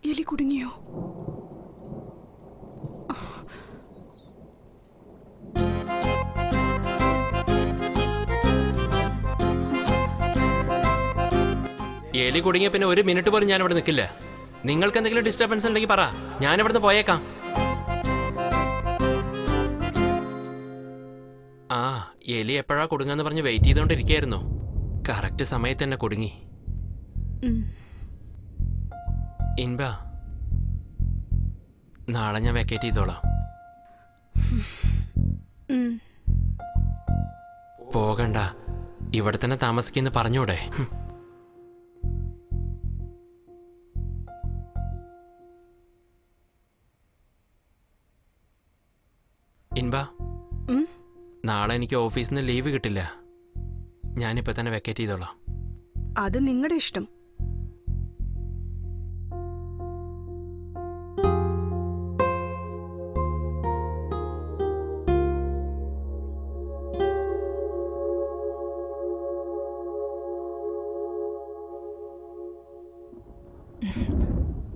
എലി കുടുങ്ങിയോ? എലി കുടുങ്ങിയ പിന്നെ ഒരു മിനിറ്റ് പോലും ഞാൻ ഇവിടെ നിൽക്കില്ല. നിങ്ങൾക്ക് എന്തെങ്കിലും ഡിസ്റ്റർബൻസ് ഉണ്ടെങ്കിൽ പറ, ഞാൻ ഇവിടുന്ന് പോയേക്കാം. ആ, എലി എപ്പോഴാ കുടുങ്ങാന്ന് പറഞ്ഞ് വെയിറ്റ് ചെയ്തോണ്ടിരിക്കുകയായിരുന്നു. കറക്റ്റ് സമയത്ത് തന്നെ കുടുങ്ങി. ഇൻബ, നാളെ ഞാൻ വെക്കേറ്റ് ചെയ്തോളാം. പോകണ്ട, ഇവിടെ തന്നെ താമസിക്കുന്ന പറഞ്ഞൂടെ? ഇൻബ, നാളെ എനിക്ക് ഓഫീസിൽ നിന്ന് ലീവ് കിട്ടില്ല. ഞാനിപ്പോ തന്നെ വെക്കേറ്റ് ചെയ്തോളാം. അത് നിങ്ങളുടെ ഇഷ്ടം.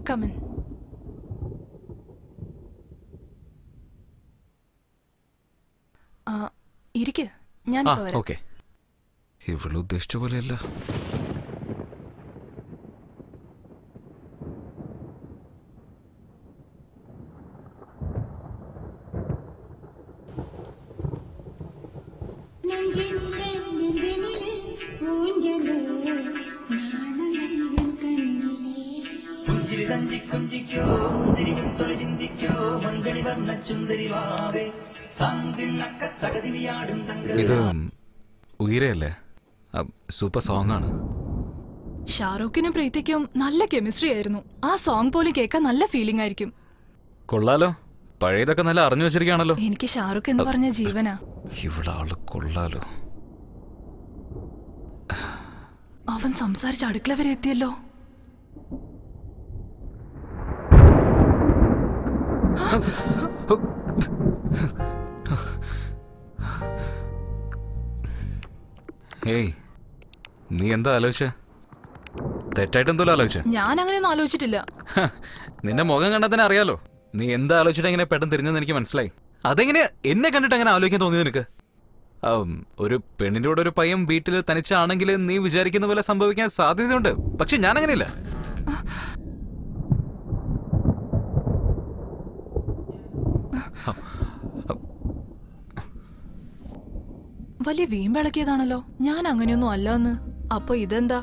Come in. ഇരിക്ക്, ഞാൻ വരാം. ഓക്കെ. ഇവള് ഉദ്ദേശിച്ച പോലെയല്ല. ഇത് ഉയരല്ലേ? സൂപ്പർ സോങ് ആണ്. ഷാറൂഖിനും പ്രീതിക്കും നല്ല കെമിസ്ട്രി ആയിരുന്നു. ആ സോങ് പോലും കേൾക്കാൻ നല്ല ഫീലിംഗ് ആയിരിക്കും. കൊള്ളാലോ, പഴയതൊക്കെ നല്ല അറിഞ്ഞു വെച്ചിരിക്കുകയാണല്ലോ. എനിക്ക് ഷാറൂഖ് എന്ന് പറഞ്ഞ ജീവനാ. ഇവിടെ ആള് കൊള്ളാലോ. അവൻ സംസാരിച്ച് അടുക്കള വരെ എത്തിയല്ലോ. ഏയ്, നീ എന്താ ആലോചിച്ച? തെറ്റായിട്ട് എന്തോ ആലോചിച്ച? ഞാൻ അങ്ങനെയൊന്നും ആലോചിച്ചിട്ടില്ല. നിന്റെ മുഖം കണ്ടാൽ തന്നെ അറിയാലോ നീ എന്താ ആലോചിച്ചിട്ട് എങ്ങനെ പെട്ടെന്ന് തിരിഞ്ഞെന്ന് എനിക്ക് മനസ്സിലായി. അതെങ്ങനെ എന്നെ കണ്ടിട്ട് അങ്ങനെ ആലോചിക്കാൻ തോന്നിയത് നിനക്ക്? ഒരു പെണ്ണിന്റെ കൂടെ ഒരു പയ്യൻ വീട്ടിൽ തനിച്ചാണെങ്കിൽ നീ വിചാരിക്കുന്ന പോലെ സംഭവിക്കാൻ സാധ്യതയുണ്ട്. പക്ഷെ ഞാൻ അങ്ങനെയില്ല. വലിയ വീമ്പിളക്കിയതാണല്ലോ. ഞാൻ അങ്ങനെയൊന്നും അല്ലെന്ന്. അപ്പൊ ഇതെന്താ?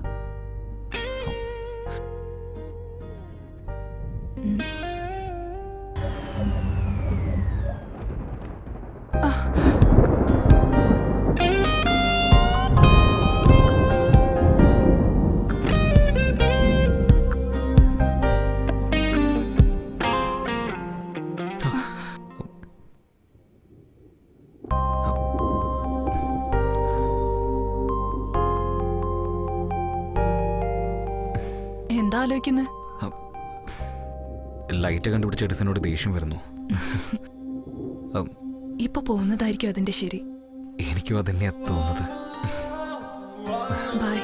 എന്താ ആലോചിക്കുന്നത്? ലൈറ്റ് കണ്ടുപിടിച്ച എഡിസനോട് ദേഷ്യം വരുന്നു. ഇപ്പൊ പോകുന്നതായിരിക്കും അതിന്റെ ശരി. എനിക്കും അതന്നെയാ തോന്നുന്നത്. ബൈ.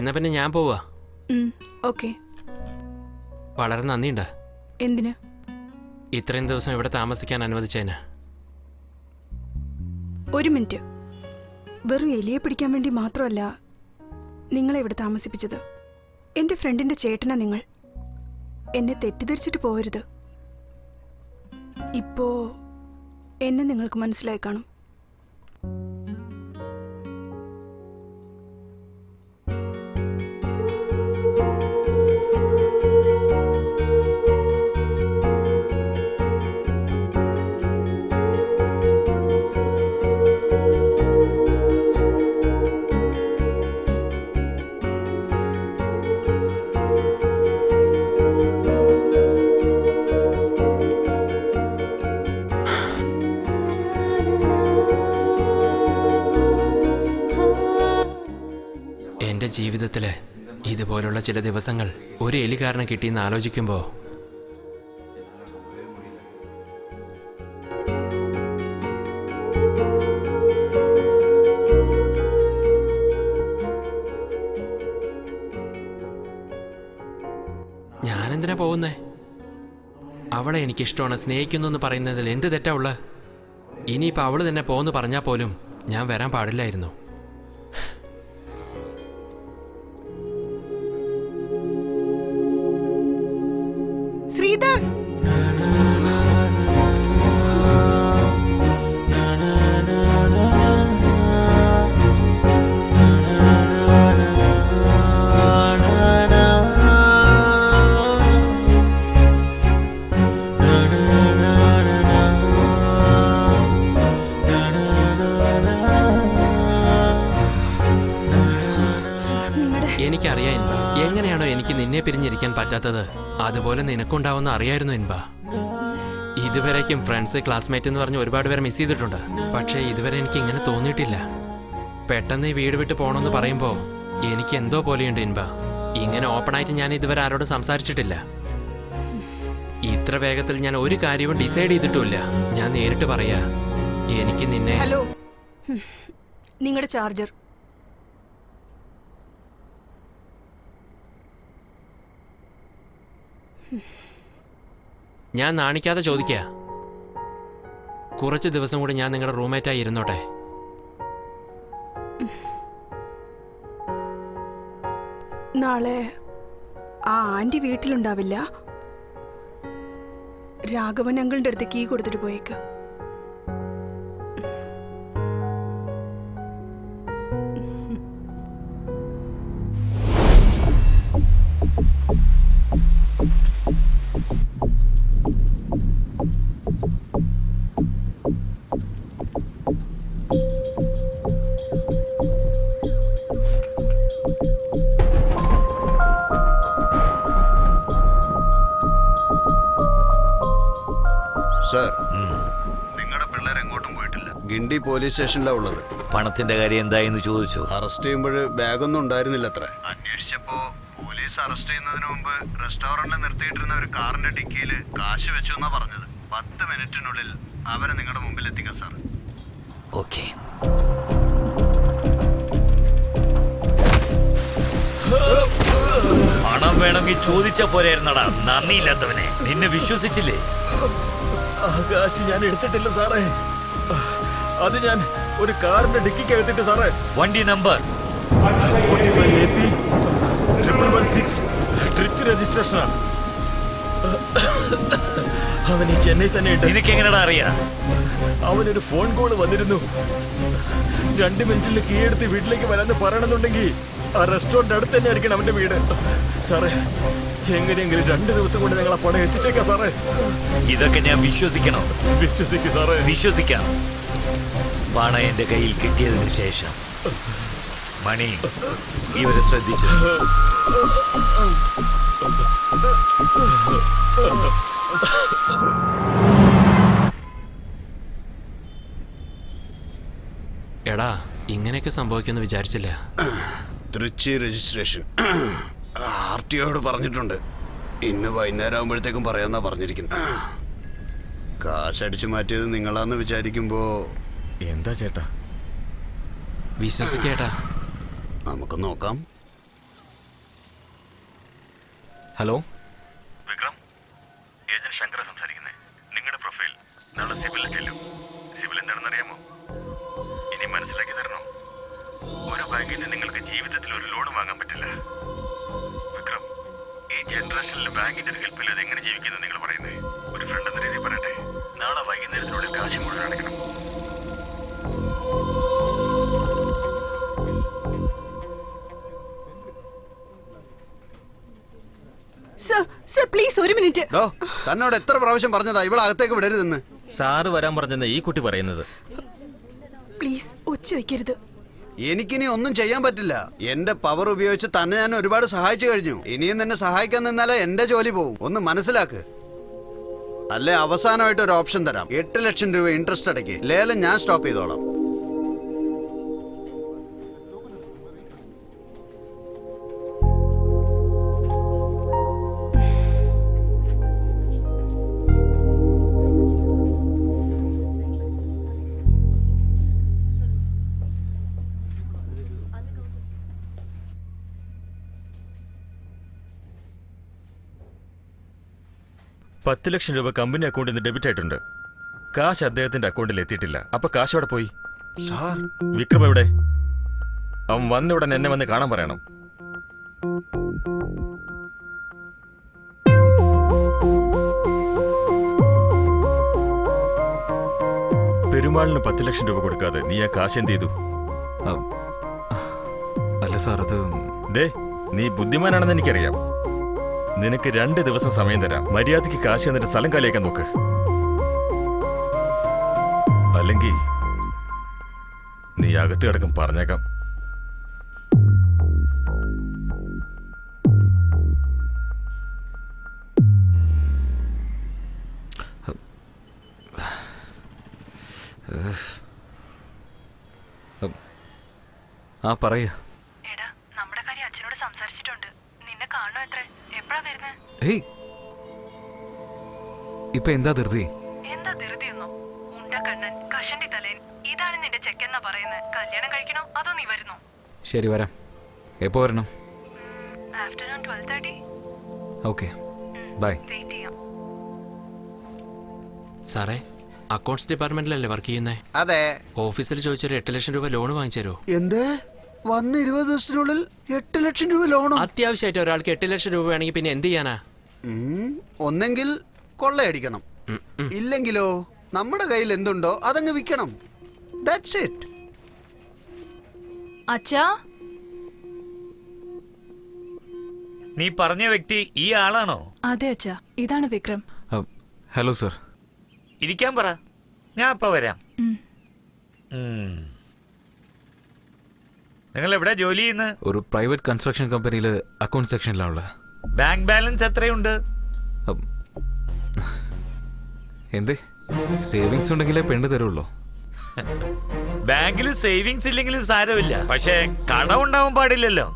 എന്നാ പിന്നെ ഞാൻ പോവാ. ഓക്കെ. വളരെ നന്ദിയുണ്ട്. എന്തിന്? ഇത്രയും ദിവസം ഇവിടെ താമസിക്കാൻ അനുവദിച്ചേന്. ഒരു മിനിറ്റ്. വെറും എലിയെ പിടിക്കാൻ വേണ്ടി മാത്രമല്ല നിങ്ങളെ ഇവിടെ താമസിപ്പിച്ചത്. എൻ്റെ ഫ്രണ്ടിന്റെ ചേട്ടനാ നിങ്ങൾ. എന്നെ തെറ്റിദ്ധരിച്ചിട്ട് പോകരുത്. ഇപ്പോ എന്നെ നിങ്ങൾക്ക് മനസ്സിലായി കാണും. എൻ്റെ ജീവിതത്തില് ഇതുപോലുള്ള ചില ദിവസങ്ങൾ ഒരു എലി കാരണം കിട്ടിയെന്ന് ആലോചിക്കുമ്പോ ഞാനെന്തിനാ പോകുന്നേ? അവളെ എനിക്കിഷ്ടമാണ്, സ്നേഹിക്കുന്നു എന്ന് പറയുന്നതിൽ എന്ത് തെറ്റാ ഉള്ള? ഇനിയിപ്പോൾ അവള് തന്നെ പോന്ന് പറഞ്ഞാൽ പോലും ഞാൻ വരാൻ പാടില്ലായിരുന്നു. ശ്രീധർ, എനിക്കറിയാം ഇൻബ, എങ്ങനെയാണോ എനിക്ക് നിന്നെ പിരിഞ്ഞിരിക്കാൻ പറ്റാത്തത് അതുപോലെ നിനക്കുണ്ടാവുന്ന അറിയായിരുന്നു ഇൻബ. ഇതുവരേക്കും ഫ്രണ്ട്സ്, ക്ലാസ്മേറ്റ് എന്ന് പറഞ്ഞ് ഒരുപാട് പേരെ മിസ് ചെയ്തിട്ടുണ്ട്. പക്ഷേ ഇതുവരെ എനിക്ക് ഇങ്ങനെ തോന്നിയിട്ടില്ല. പെട്ടെന്ന് ഈ വീട് വിട്ട് പോകണമെന്ന് പറയുമ്പോൾ എനിക്ക് എന്തോ പോലെയുണ്ട് ഇൻബ. ഇങ്ങനെ ഓപ്പണായിട്ട് ഞാൻ ഇതുവരെ ആരോടും സംസാരിച്ചിട്ടില്ല. ഇത്ര വേഗത്തിൽ ഞാൻ ഒരു കാര്യവും ഡിസൈഡ് ചെയ്തിട്ടുമില്ല. ഞാൻ നേരിട്ട് പറയാ, എനിക്ക് നിന്നെ. ഹലോ, നിങ്ങളുടെ ചാർജർ. ഞാൻ നാണിക്കാതെ ചോദിക്കുക, കുറച്ച് ദിവസം കൂടി ഞാൻ നിങ്ങളുടെ റൂംമേറ്റായി ഇരുന്നോട്ടെ? നാളെ ആ ആന്റി വീട്ടിലുണ്ടാവില്ല. രാഘവൻ അങ്കിളിന്റെ അടുത്ത് കീ കൊടുത്തിട്ട് പോയേക്ക്. സർ, നിങ്ങളുടെ പിള്ളേർ എങ്ങോട്ടും പോയിട്ടില്ല. ഗിണ്ടി പോലീസ് സ്റ്റേഷനിലാണ് ഉള്ളത്. പണത്തിന്റെ കാര്യം എന്തായെന്ന് ചോദിച്ചു. അറസ്റ്റ് ചെയ്യുമ്പോൾ ബാഗൊന്നും ഉണ്ടായിരുന്നില്ല അത്ര. അന്വേഷിച്ചപ്പോ പോലീസ് അറസ്റ്റ് ചെയ്യുന്നതിന് മുമ്പ് റെസ്റ്റോറന്റിൽ നിർത്തിയിട്ടിരുന്ന ഒരു കാറിന്റെ ഡിക്കിയിൽ കാശ് വെച്ചു എന്നാ പറഞ്ഞത്. 10 മിനിറ്റിനുള്ളിൽ അവരെ നിങ്ങളുടെ മുമ്പിൽ എത്തിക്കാം സാർ. ഓക്കെ. പണം വേണമെങ്കിൽ ചോദിച്ച പോരായിരുന്നടാ, നന്ദിയില്ലാത്തവനെ. നിന്നെ വിശ്വസിച്ചില്ലേ? ആകാശ് ഞാൻ എടുത്തിട്ടില്ല സാറേ. അത് ഞാൻ ഒരു കാറിന്റെ ഡിക്കിക്ക് എടുത്തിട്ട് സാറേ. വണ്ടി നമ്പർ 45 AP 1116 ട്രിച്ച് രജിസ്ട്രേഷനാണ്. അവൻ ഈ ചെന്നൈ തന്നെ ഉണ്ട്. നിനക്ക് എങ്ങനെയാ അറിയാ? അവനൊരു ഫോൺ കോൾ വന്നിരുന്നു. 2 മിനിറ്റിൽ കീഴെടുത്ത് വീട്ടിലേക്ക് വരാന്ന് പറയണമെന്നുണ്ടെങ്കിൽ ആ റെസ്റ്റോറന്റ് അടുത്ത് തന്നെ ആയിരിക്കണം അവന്റെ വീട്. സാറേ, എങ്ങനെയെങ്കിലും 2 ദിവസം കൊണ്ട് ഞങ്ങൾ ആ പണം എത്തിച്ചേക്കാം സാറേ. ഇതൊക്കെ ഞാൻ വിശ്വസിക്കണോ? വിശ്വസിക്കും സാറേ. വിശ്വസിക്കാം. പണം എന്റെ കയ്യിൽ കിട്ടിയതിനു ശേഷം മണി ഇവരെ ശ്രദ്ധിച്ചു. എടാ, ഇങ്ങനെയൊക്കെ സംഭവിക്കുമെന്ന് വിചാരിച്ചില്ല. തൃച്ചി രജിസ്ട്രേഷൻ RTOയോട് പറഞ്ഞിട്ടുണ്ട്. ഇന്ന് വൈകുന്നേരം ആകുമ്പോഴത്തേക്കും പറയാന്നാ പറഞ്ഞിരിക്കുന്നത്. കാശടിച്ചു മാറ്റിയത് നിങ്ങളാന്ന് വിചാരിക്കുമ്പോ എന്താ ചേട്ടാ? വിശ്വസിക്കേട്ടാ. നമുക്ക് നോക്കാം. ഹലോ വിക്രം, ഏജന്റ് ശങ്കര സംസാരിക്കുന്നത്. നിങ്ങളുടെ പ്രൊഫൈൽ നാളെ സിവിലിൽ ചെല്ലും. സിവിൽ എന്താണെന്ന് അറിയാമോ? ഇനി മനസ്സിലാക്കി തരണോ? ഒരു ബാങ്കിൽ നിന്ന് നിങ്ങൾക്ക് ജീവിതത്തിൽ ഒരു ലോൺ വാങ്ങാൻ പറ്റില്ല. വിക്രം, ഈ ജനറേഷനിൽ ബാങ്കിന്റെ ഒരു ഹെൽപ്പില്ലാതെ എങ്ങനെ ജീവിക്കുന്നത് നിങ്ങൾ പറയുന്നത്? ഒരു ഫ്രണ്ട് എന്ന രീതിയിൽ പറയട്ടെ, നാളെ വൈകുന്നേരത്തിനുള്ളിൽ കാശ് മുഴുവൻ അടയ്ക്കണം. സർ പ്ലീസ് ഒരു മിനിറ്റ്. തന്നോട് എത്ര പ്രാവശ്യം പറഞ്ഞതാ ഇവിടെ അകത്തേക്ക് വിടരുതെന്ന്? സാറ് വരാൻ പറഞ്ഞെന്ന് ഈ കുട്ടി പറയുന്നത്. പ്ലീസ് ഒച്ച വയ്ക്കരുത്. എനിക്കിനി ഒന്നും ചെയ്യാൻ പറ്റില്ല. എന്റെ പവർ ഉപയോഗിച്ച് തന്നെ ഞാൻ ഒരുപാട് സഹായിച്ചു കഴിഞ്ഞു. ഇനിയും നിന്നെ സഹായിക്കാൻ നിന്നാലേ എന്റെ ജോലി പോവും. ഒന്ന് മനസ്സിലാക്ക്. അല്ലെ അവസാനമായിട്ട് ഒരു ഓപ്ഷൻ തരാം. 8 ലക്ഷം രൂപ ഇൻട്രസ്റ്റ് അടയ്ക്ക്. ലേലം ഞാൻ സ്റ്റോപ്പ് ചെയ്തോളാം. $10 ലക്ഷം രൂപ കമ്പനി അക്കൗണ്ടിൽ നിന്ന് ഡെബിറ്റ് ആയിട്ടുണ്ട്. കാശ് അദ്ദേഹത്തിന്റെ അക്കൗണ്ടിൽ എത്തിയിട്ടില്ല. അപ്പൊ കാശ് അവിടെ പോയി. വിക്രം എവിടെ? അവൻ വന്ന ഉടനെ എന്നെ വന്ന് കാണാൻ പറയണം. പെരുമാളിന് 10 ലക്ഷം രൂപ കൊടുക്കാതെ നീ ആ കാശ് എന്ത് ചെയ്തു? അല്ല സാർ, അത് ദേ, നീ ബുദ്ധിമാനാണെന്ന് എനിക്കറിയാം. നിനക്ക് 2 ദിവസം സമയം തരാം. മര്യാദയ്ക്ക് കാശ് എന്നിട്ട് സ്ഥലം കാലിയാക്കാൻ നോക്ക്. അല്ലെങ്കിൽ നീ അകത്ത് കിടക്കും, പറഞ്ഞേക്കാം. ആ പറയാ. എടാ, നമ്മുടെ കാര്യം അച്ഛനോട് സംസാരിച്ചിട്ടുണ്ട്. നിന്നെ കാണോ എത്ര? എപ്പോഴാ വരുന്നത്? ഹേയ്, ഇപ്പൊ എന്താ ധൃതി? എന്താ ധൃതിയൊന്നോ? ഉണ്ടക്കണ്ണൻ, കഷണ്ടി തലേൻ, ഇതാണ് നിന്റെ ചെക്കെന്നാ പറയുന്നത്. കല്യാണം കഴിക്കണോ അതോ നീ വരുന്നോ? ശരി, വരാം. എപ്പോ വരണം? ആഫ്റ്റർനൂൺ 12:30. Okay, by. വെയിറ്റ് ചെയ്യാം. സാറേ, അക്കൗണ്ട്സ് ഡിപ്പാർട്ട്മെന്റിലല്ലേ വർക്ക് ചെയ്യുന്നേ? അതെ. ഓഫീസിൽ ചോദിച്ചൊരു 8 ലക്ഷം രൂപ ലോൺ വാങ്ങിച്ചു തരുമോ? എന്ത്? വന്ന് 20 ദിവസത്തിനുള്ളിൽ 8 ലക്ഷം രൂപ ലോണോ? അത്യാവശ്യമായിട്ട് ഒരാൾക്ക് 8 ലക്ഷം രൂപ വേണമെങ്കിൽ പിന്നെ എന്ത് ചെയ്യാനാ? ഒന്നെങ്കിൽ കൊള്ളയടിക്കണം, ഇല്ലെങ്കിലോ നമ്മുടെ കയ്യിൽ എന്തുണ്ടോ അതങ്ങ് വിൽക്കണം. That's it. അച്ഛാ, നീ പറഞ്ഞ വ്യക്തി ഈ ആളാണോ? അതെ അച്ഛാ, ഇതാണ് വിക്രം. Hello sir. ഇരിക്കാൻ പറ, ഞാൻ അപ്പ വരാം. നിങ്ങൾ എവിടെ ജോലി ചെയ്യുന്നത്? ഒരു പ്രൈവറ്റ് കൺസ്ട്രക്ഷൻ കമ്പനിയിൽ അക്കൗണ്ട് സെക്ഷനിലാണുള്ളത്. ബാങ്ക് ബാലൻസ് എത്രയുണ്ട്? എന്തേ, സേവിങ്സ് ഉണ്ടെങ്കിലേ പെണ്ണ് തരുള്ളൂ. ബാങ്കിൽ സേവിങ്സ് ഇല്ലെങ്കിലും സാരമില്ല, പക്ഷേ കടം ഉണ്ടാവാൻ പാടില്ലല്ലോ.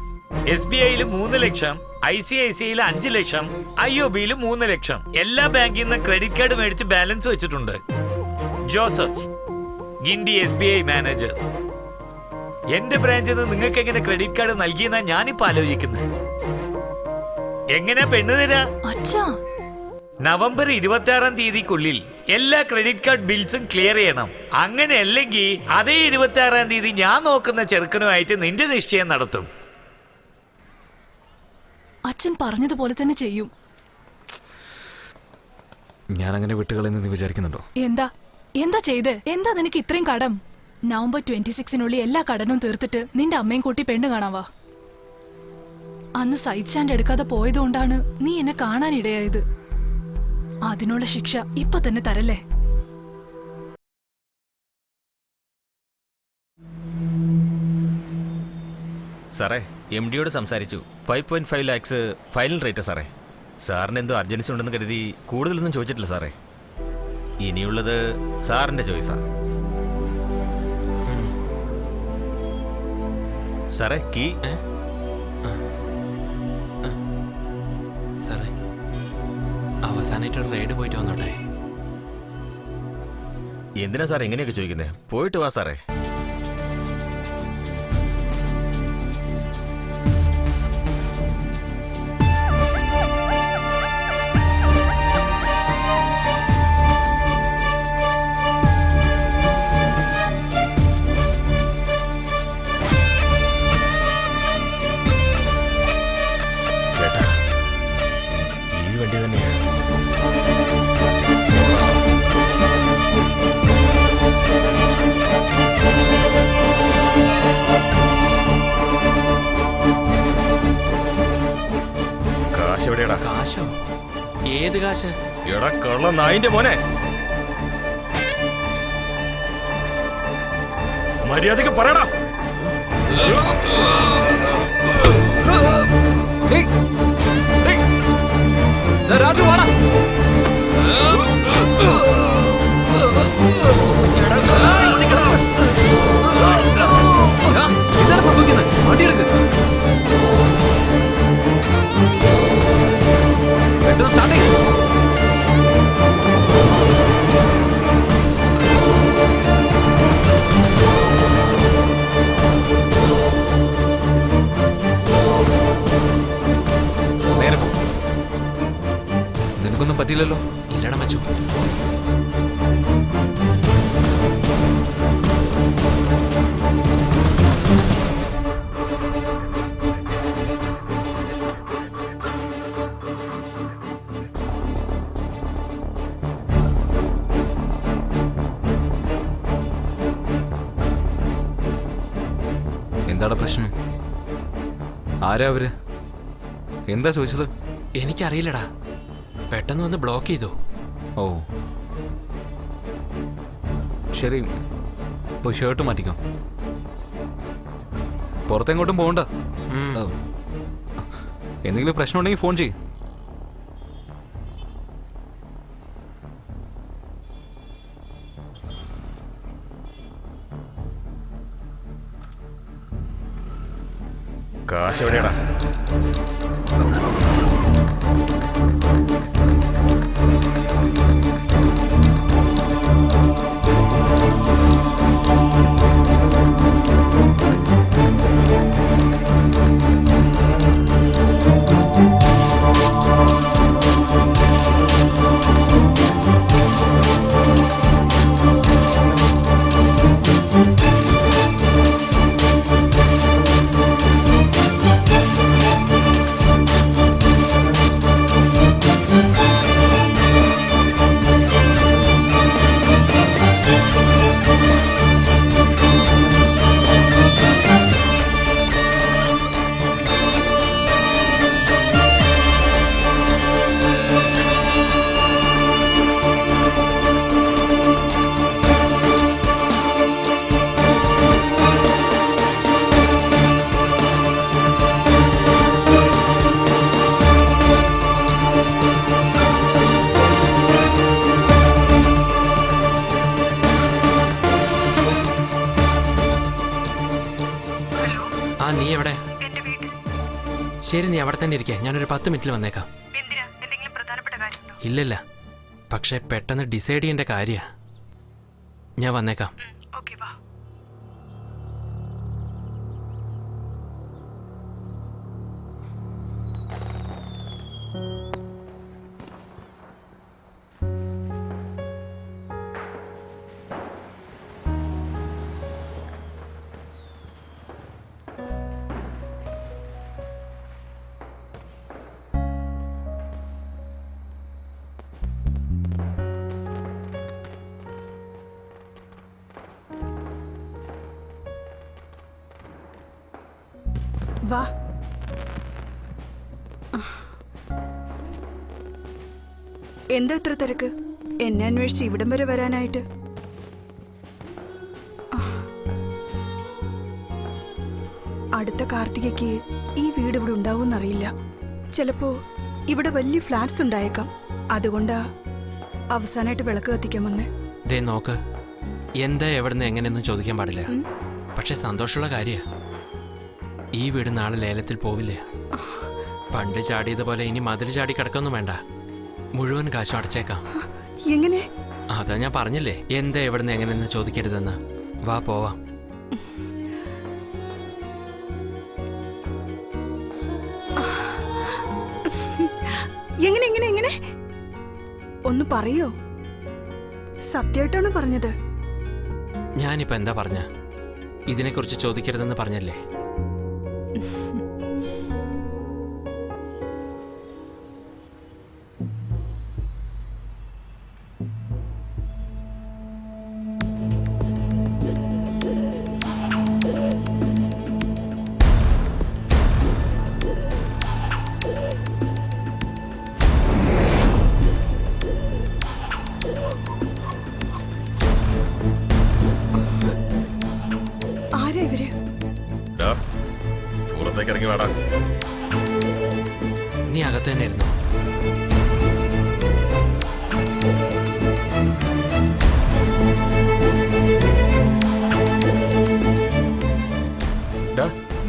SBIയിൽ 3 ലക്ഷം, ICICIയിൽ 5 ലക്ഷം, IOBയിൽ 3 ലക്ഷം. എല്ലാ ബാങ്കിൽ നിന്ന് ക്രെഡിറ്റ് കാർഡ് മേടിച്ച് ബാലൻസ് വെച്ചിട്ടുണ്ട്. Joseph, Guindy SBI manager. എന്റെ ബ്രാഞ്ചിൽ നിന്ന് നിങ്ങൾക്ക് എങ്ങനെ ക്രെഡിറ്റ് കാർഡ് നൽകിയെന്നാ ഞാനിപ്പോ ആലോചിക്കുന്നത്. എങ്ങനെയാ പെണ്ണ് തരാ? നവംബർ 26-ാം തീയതിക്കുള്ളിൽ എല്ലാ ക്രെഡിറ്റ് കാർഡ് ബിൽസും ക്ലിയർ ചെയ്യണം. അങ്ങനെ അല്ലെങ്കിൽ അതേ 26-ാം തീയതി ഞാൻ നോക്കുന്ന ചെറുക്കനുമായിട്ട് നിന്റെ നിശ്ചയം നടത്തും. അച്ഛൻ പറഞ്ഞതുപോലെ തന്നെ ചെയ്യും. ഞാൻ അങ്ങനെ വിട്ടുകളെന്ന് നീ വിചാരിക്കുന്നുണ്ടോ? എന്താ എന്താ ചെയ്ത്? എന്താ നിനക്ക് ഇത്രയും കടം? നവംബർ 26-നുള്ളിൽ എല്ലാ കടനും തീർത്തിട്ട് നിന്റെ അമ്മയും കൂട്ടി പെണ്ണ് കാണാവാ. അന്ന് സൈഡ് സ്റ്റാൻഡ് എടുക്കാതെ പോയതുകൊണ്ടാണ് നീ എന്നെ കാണാനിടയായത്. അതിനുള്ള ശിക്ഷ ഇപ്പൊ തന്നെ തരല്ലേ? സാറേ, MD-യോട് സംസാരിച്ചു. 5.5 ലാക്സ് ഫൈനൽ റേറ്റ് സാറേ. സാറിന് എന്തോ അർജൻസി ഉണ്ടെന്ന് കരുതി കൂടുതലൊന്നും ചോദിച്ചിട്ടില്ല സാറേ. ഇനിയുള്ളത് സാറിന്റെ ചോയ്സാ. സാറേ, കീ. സാറേ, അവസാനമായിട്ടൊരു റൈഡ് പോയിട്ട് വന്നോട്ടെ. എന്തിനാ സാർ എങ്ങനെയൊക്കെ ചോദിക്കുന്നത്? പോയിട്ട് വാ സാറേ. കാശോ? ഏത് കാശ്? എടാ കള്ള നായിന്റെ മോനെ, മര്യാദക്ക് പറയടാ. രാജു വാടാ. എന്താണ് സംഭവിക്കുന്നത്? വണ്ടിയെടുക്ക്. പെട്ടെന്ന് സ്റ്റാർട്ട് ചെയ്യും. നേരെ പോ. നിനക്കൊന്നും പറ്റില്ലല്ലോ? ഇല്ലട മച്ചു. എന്താണ് പ്രശ്നം? ആരാ അവര്? എന്താ ചോദിച്ചത്? എനിക്കറിയില്ലടാ, പെട്ടെന്ന് വന്ന് ബ്ലോക്ക് ചെയ്തു. ഓ ശരി, പോയി ഷർട്ട് മാറ്റിക്കോ. പുറത്തെങ്ങോട്ടും പോകണ്ട. എന്തെങ്കിലും പ്രശ്നം ഉണ്ടെങ്കിൽ ഫോൺ ചെയ്യും. കാശ് എവിടെയാടാ? ആ നീ എവിടെ? ശരി, നീ അവിടെ തന്നെ ഇരിക്കേ, ഞാനൊരു 10 മിനിറ്റിൽ വന്നേക്കാം. ഇല്ലല്ല, പക്ഷെ പെട്ടെന്ന് ഡിസൈഡ് ചെയ്യേണ്ട കാര്യ. ഞാൻ വന്നേക്കാം. വാ. എന്താ ഇത്ര തിരക്ക്? എന്നെ അന്വേഷിച്ച് ഇവിടം വരെ വരാനായിട്ട്? അടുത്ത കാർത്തികയ്ക്ക് ഈ വീട് ഇവിടെ ഉണ്ടാവുമെന്നറിയില്ല. ചിലപ്പോ ഇവിടെ വലിയ ഫ്ലാറ്റ്സ് ഉണ്ടായേക്കാം. അതുകൊണ്ടാ അവസാനമായിട്ട് വിളക്ക് കത്തിക്കാൻ വന്നേ. ദേ നോക്ക്, എന്താ എവിടുന്ന് എങ്ങനെയൊന്നും ചോദിക്കാൻ പാടില്ല. പക്ഷെ സന്തോഷമുള്ള കാര്യ, ഈ വീട് നാളെ ലേലത്തിൽ പോവില്ല. പണ്ട് ചാടിയതുപോലെ ഇനി മതിൽ ചാടി കിടക്കൊന്നും വേണ്ട, മുഴുവൻ കാശും അടച്ചേക്കാം. എങ്ങനെ? അതാ ഞാൻ പറഞ്ഞില്ലേ, എന്താ എവിടുന്ന് എങ്ങനെയെന്ന് ചോദിക്കരുതെന്ന്. വാ പോവാം. എങ്ങനെ എങ്ങനെ എങ്ങനെ ഒന്ന് പറയോ? സത്യമായിട്ടാണ് പറഞ്ഞത്? ഞാനിപ്പോ എന്താ പറഞ്ഞ? ഇതിനെക്കുറിച്ച് ചോദിക്കരുതെന്ന് പറഞ്ഞല്ലേ? ഇറങ്ങി വേടാ. നീ അകത്ത് തന്നെ ഇരുന്നോ.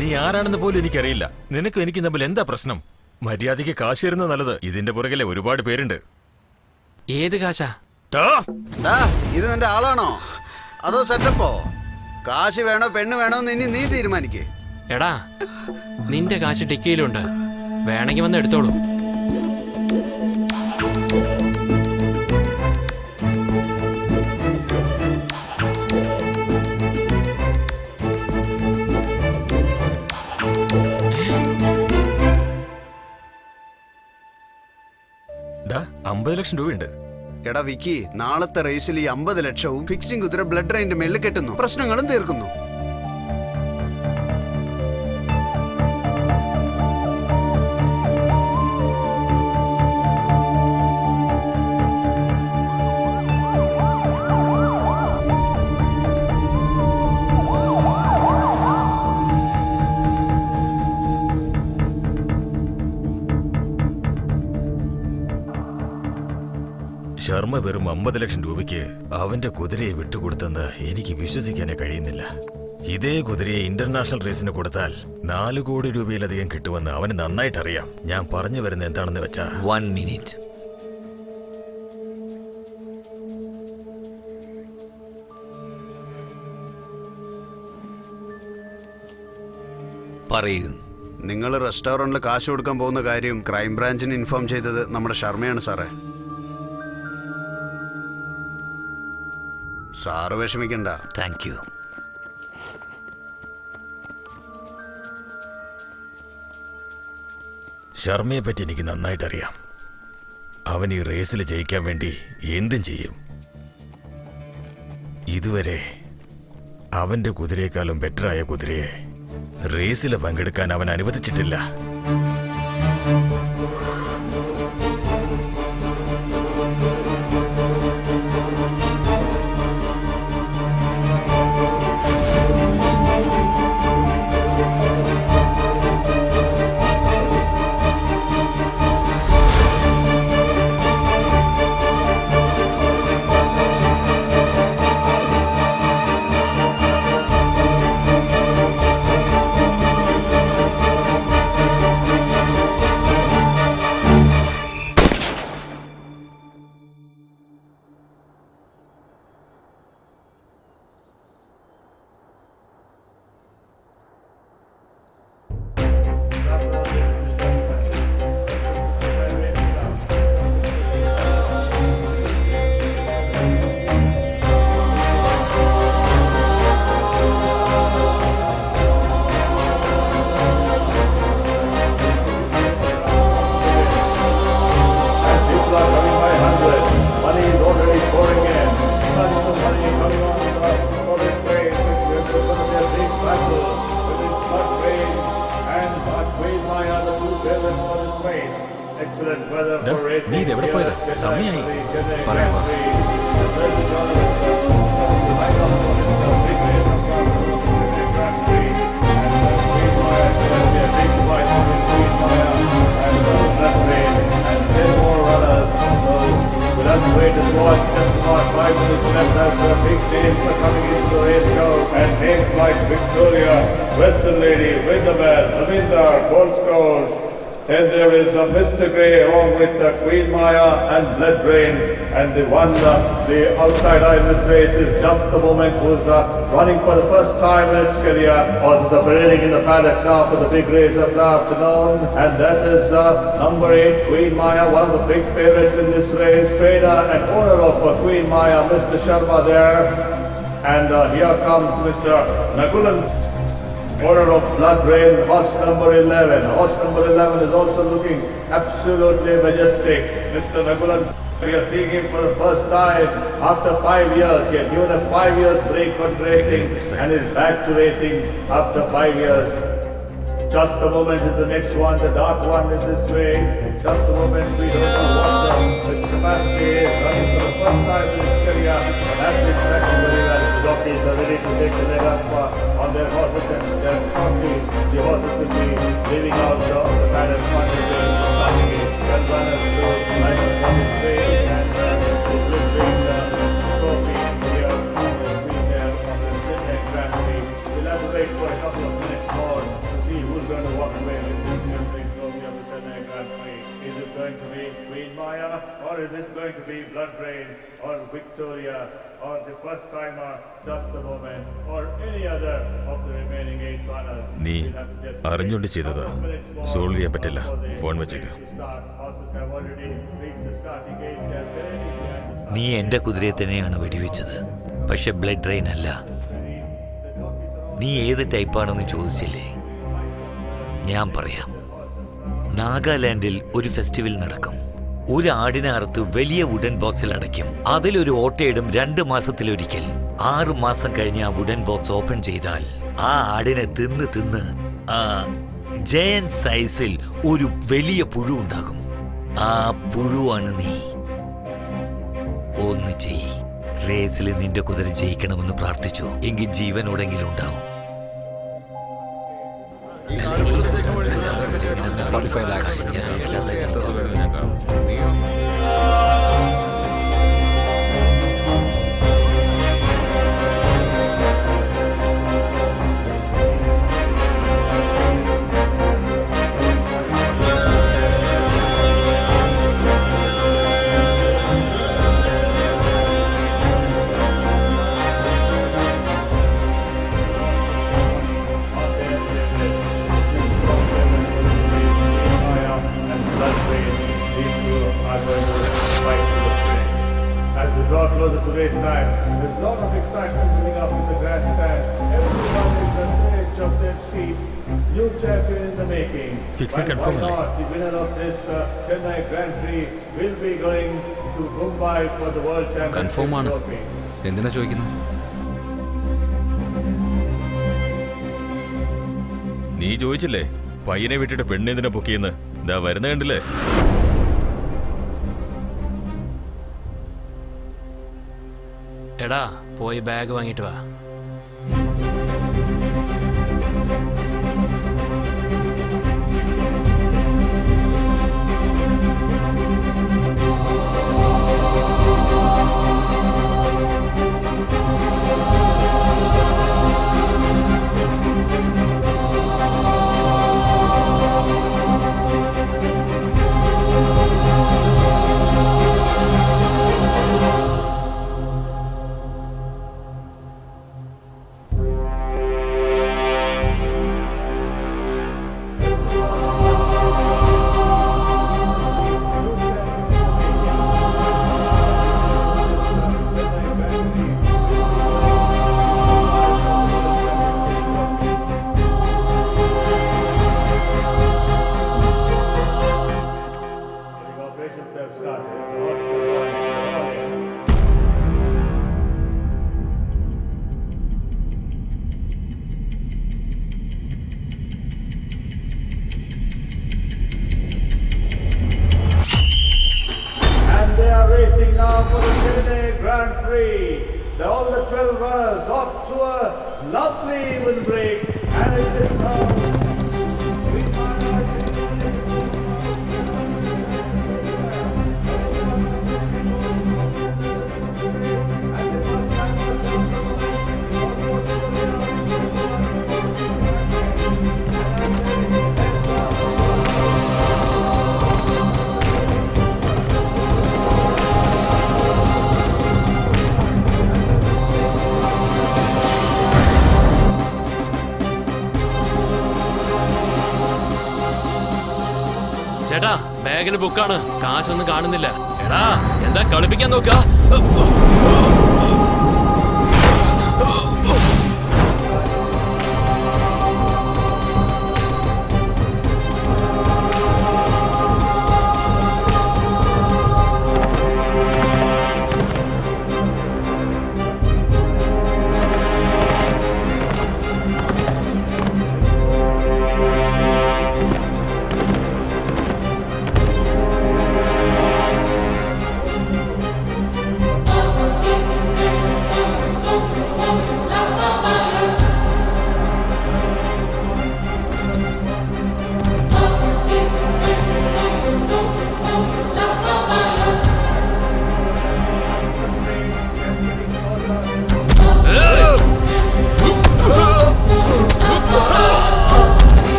നീ ആരാണെന്ന് പോലും എനിക്കറിയില്ല. നിനക്കും എനിക്ക് തമ്മിൽ എന്താ പ്രശ്നം? മര്യാദയ്ക്ക് കാശ് തരുന്നത് നല്ലത്. ഇതിന്റെ പുറകിലെ ഒരുപാട് പേരുണ്ട്. ഏത് കാശാ? ഇത് നിന്റെ ആളാണോ അതോ സെറ്റപ്പോ? കാശ് വേണോ പെണ്ണ് വേണോ എന്ന് ഇനി നീ തീരുമാനിക്കേ. എടാ, നിന്റെ കാശ് ടിക്കിയിലുണ്ട്, വേണമെങ്കിൽ വന്ന് എടുത്തോളൂ. ഡാ, 50 ലക്ഷം രൂപയുണ്ട്. എടാ വിക്കി, നാളത്തെ റേസിൽ ഈ 50 ലക്ഷവും ഫിക്സിംഗ് കുതിര ബ്ലഡ് റെയിന്റെ മേളിൽ കെട്ടുന്നു, പ്രശ്നങ്ങളും തീർക്കുന്നു. ശർമ്മ വെറും 50 ലക്ഷം രൂപയ്ക്ക് അവന്റെ കുതിരയെ വിട്ടുകൊടുത്തെന്ന് എനിക്ക് വിശ്വസിക്കാനേ കഴിയുന്നില്ല. ഇതേ കുതിരയെ ഇന്റർനാഷണൽ റേസിന് കൊടുത്താൽ 4 കോടി രൂപയിലധികം കിട്ടുമെന്ന് അവന് നന്നായിട്ടറിയാം. ഞാൻ പറഞ്ഞു വരുന്നത് എന്താണെന്ന് വെച്ചാ 1 മിനിറ്റ്. പറയൂ. നിങ്ങൾ റെസ്റ്റോറന്റിൽ കാശ് കൊടുക്കാൻ പോകുന്ന കാര്യം ക്രൈംബ്രാഞ്ചിന് ഇൻഫോം ചെയ്തത് നമ്മുടെ ശർമ്മയാണ് സാറേ. സാറ് വിഷമിക്കണ്ട. Thank you. ശർമ്മയെ പറ്റി എനിക്ക് നന്നായിട്ടറിയാം. അവൻ ഈ റേസിൽ ജയിക്കാൻ വേണ്ടി എന്തും ചെയ്യും. ഇതുവരെ അവന്റെ കുതിരയെക്കാളും ബെറ്ററായ കുതിരയെ റേസിൽ പങ്കെടുക്കാൻ അവൻ അനുവദിച്ചിട്ടില്ല. നീ ഇതെവിടെ പോയത്? സമയായി. പറയാമോ? Without greatest watch, just about 5 minutes left as the big names are coming into the race now. And names like Victoria, Western Lady, Winderman, Zamindar, Gold Scout. Then there is Mr. Grey along with Queen Maya and Blood Rain. And the one, the outside eye in this race is Just the Moment, who's running for the first time in its career. Also parading in the paddock now for the big race of the afternoon. And that is number 8, Queen Maya, one of the big favorites in this race. Trainer and owner of Queen Maya, Mr. Sharma there. And here comes Mr. Nagulan, owner of Blood Rain, horse number 11. Horse number 11 is also looking absolutely majestic. Mr. Nagulan, we are seeing him for the first time after 5 years. He had given a 5 years break from racing and is back to racing after 5 years. Just a Moment is the next one, the dark one in this race. Just a Moment, we don't know what the capacity is, running for the first time in his career. That's exactly very well. is ready to take the leg up on their horses, and shortly the horses will be leaving out the paddock once again, starting it. Well runners to line up on his way, and it will bring the trophy here on the screen there on the Sydney Grand Prix. We'll have to wait for a couple of minutes more to see who's going to walk away with this big trophy of the Sydney Grand Prix. Is it going to be Queen Maya, or is it going to be Blood Rain, or Victoria, or the first timer, Just the Moment, or any other of the remaining 8 runners? നീ We'll have to just അറിഞ്ഞുകൊണ്ട് ചെയ്തതാ. Solve ചെയ്യാൻ പറ്റില്ല. Phone വെച്ചേക്ക്. Horses have already reached the starting gate. They are ready to നീ എൻ്റെ കുതിരയെ തന്നെയാണ് വെടിവെച്ചത്, പക്ഷെ ബ്ലഡ് ഡ്രെയിൻ അല്ല. നീ ഏത് ടൈപ്പാണെന്ന് ചോദിച്ചില്ലേ? ഞാൻ പറയാം. നാഗാലാൻഡിൽ ഒരു ഫെസ്റ്റിവൽ നടക്കും. ഒരു ആടിനെ അറുത്ത് വലിയ വുഡൻ ബോക്സിൽ അടയ്ക്കും. അതിലൊരു ഓട്ടയിടും 2 മാസത്തിലൊരിക്കൽ. 6 മാസം കഴിഞ്ഞ് ആ വുഡൻ ബോക്സ് ഓപ്പൺ ചെയ്താൽ ആ ആടിനെ തിന്ന് ആ ജയൻ സൈസിൽ ഒരു വലിയ പുഴു ഉണ്ടാകും. ആ പുഴുവാണ് നീ. ഒന്ന് ചെയ്. റേസിൽ നിന്റെ കുതിര ജയിക്കണമെന്ന് പ്രാർത്ഥിച്ചു, എങ്കിൽ ജീവനോടെങ്കിലും ഉണ്ടാവും. 45 lakhs. As we draw closer to race time, there's a lot of excitement building up in the grandstand. Everyone is on the edge of their seat. New champion in the making. Fixing Why confirm not? The winner of this Chennai Grand Prix will be going to Mumbai for the World Championship confirm ആണ്. trophy. എന്തിനാ ചോദിക്കുന്നത്? നീ ചോദിച്ചില്ലേ പയ്യനെ വിട്ടിട്ട് പെണ്ണെന്തിനാ പൊക്കിയെന്ന്? ഇതാ വരുന്ന കണ്ടില്ലേ? എടാ പോയി ബാഗ് വാങ്ങിട്ട് വാ. All the 12 runners off to a lovely even break, and it is now. ചേട്ടാ ബാഗിൽ ബുക്കാണ്, കാശൊന്നും കാണുന്നില്ല. എടാ എന്താ കളിപ്പിക്കാൻ നോക്ക?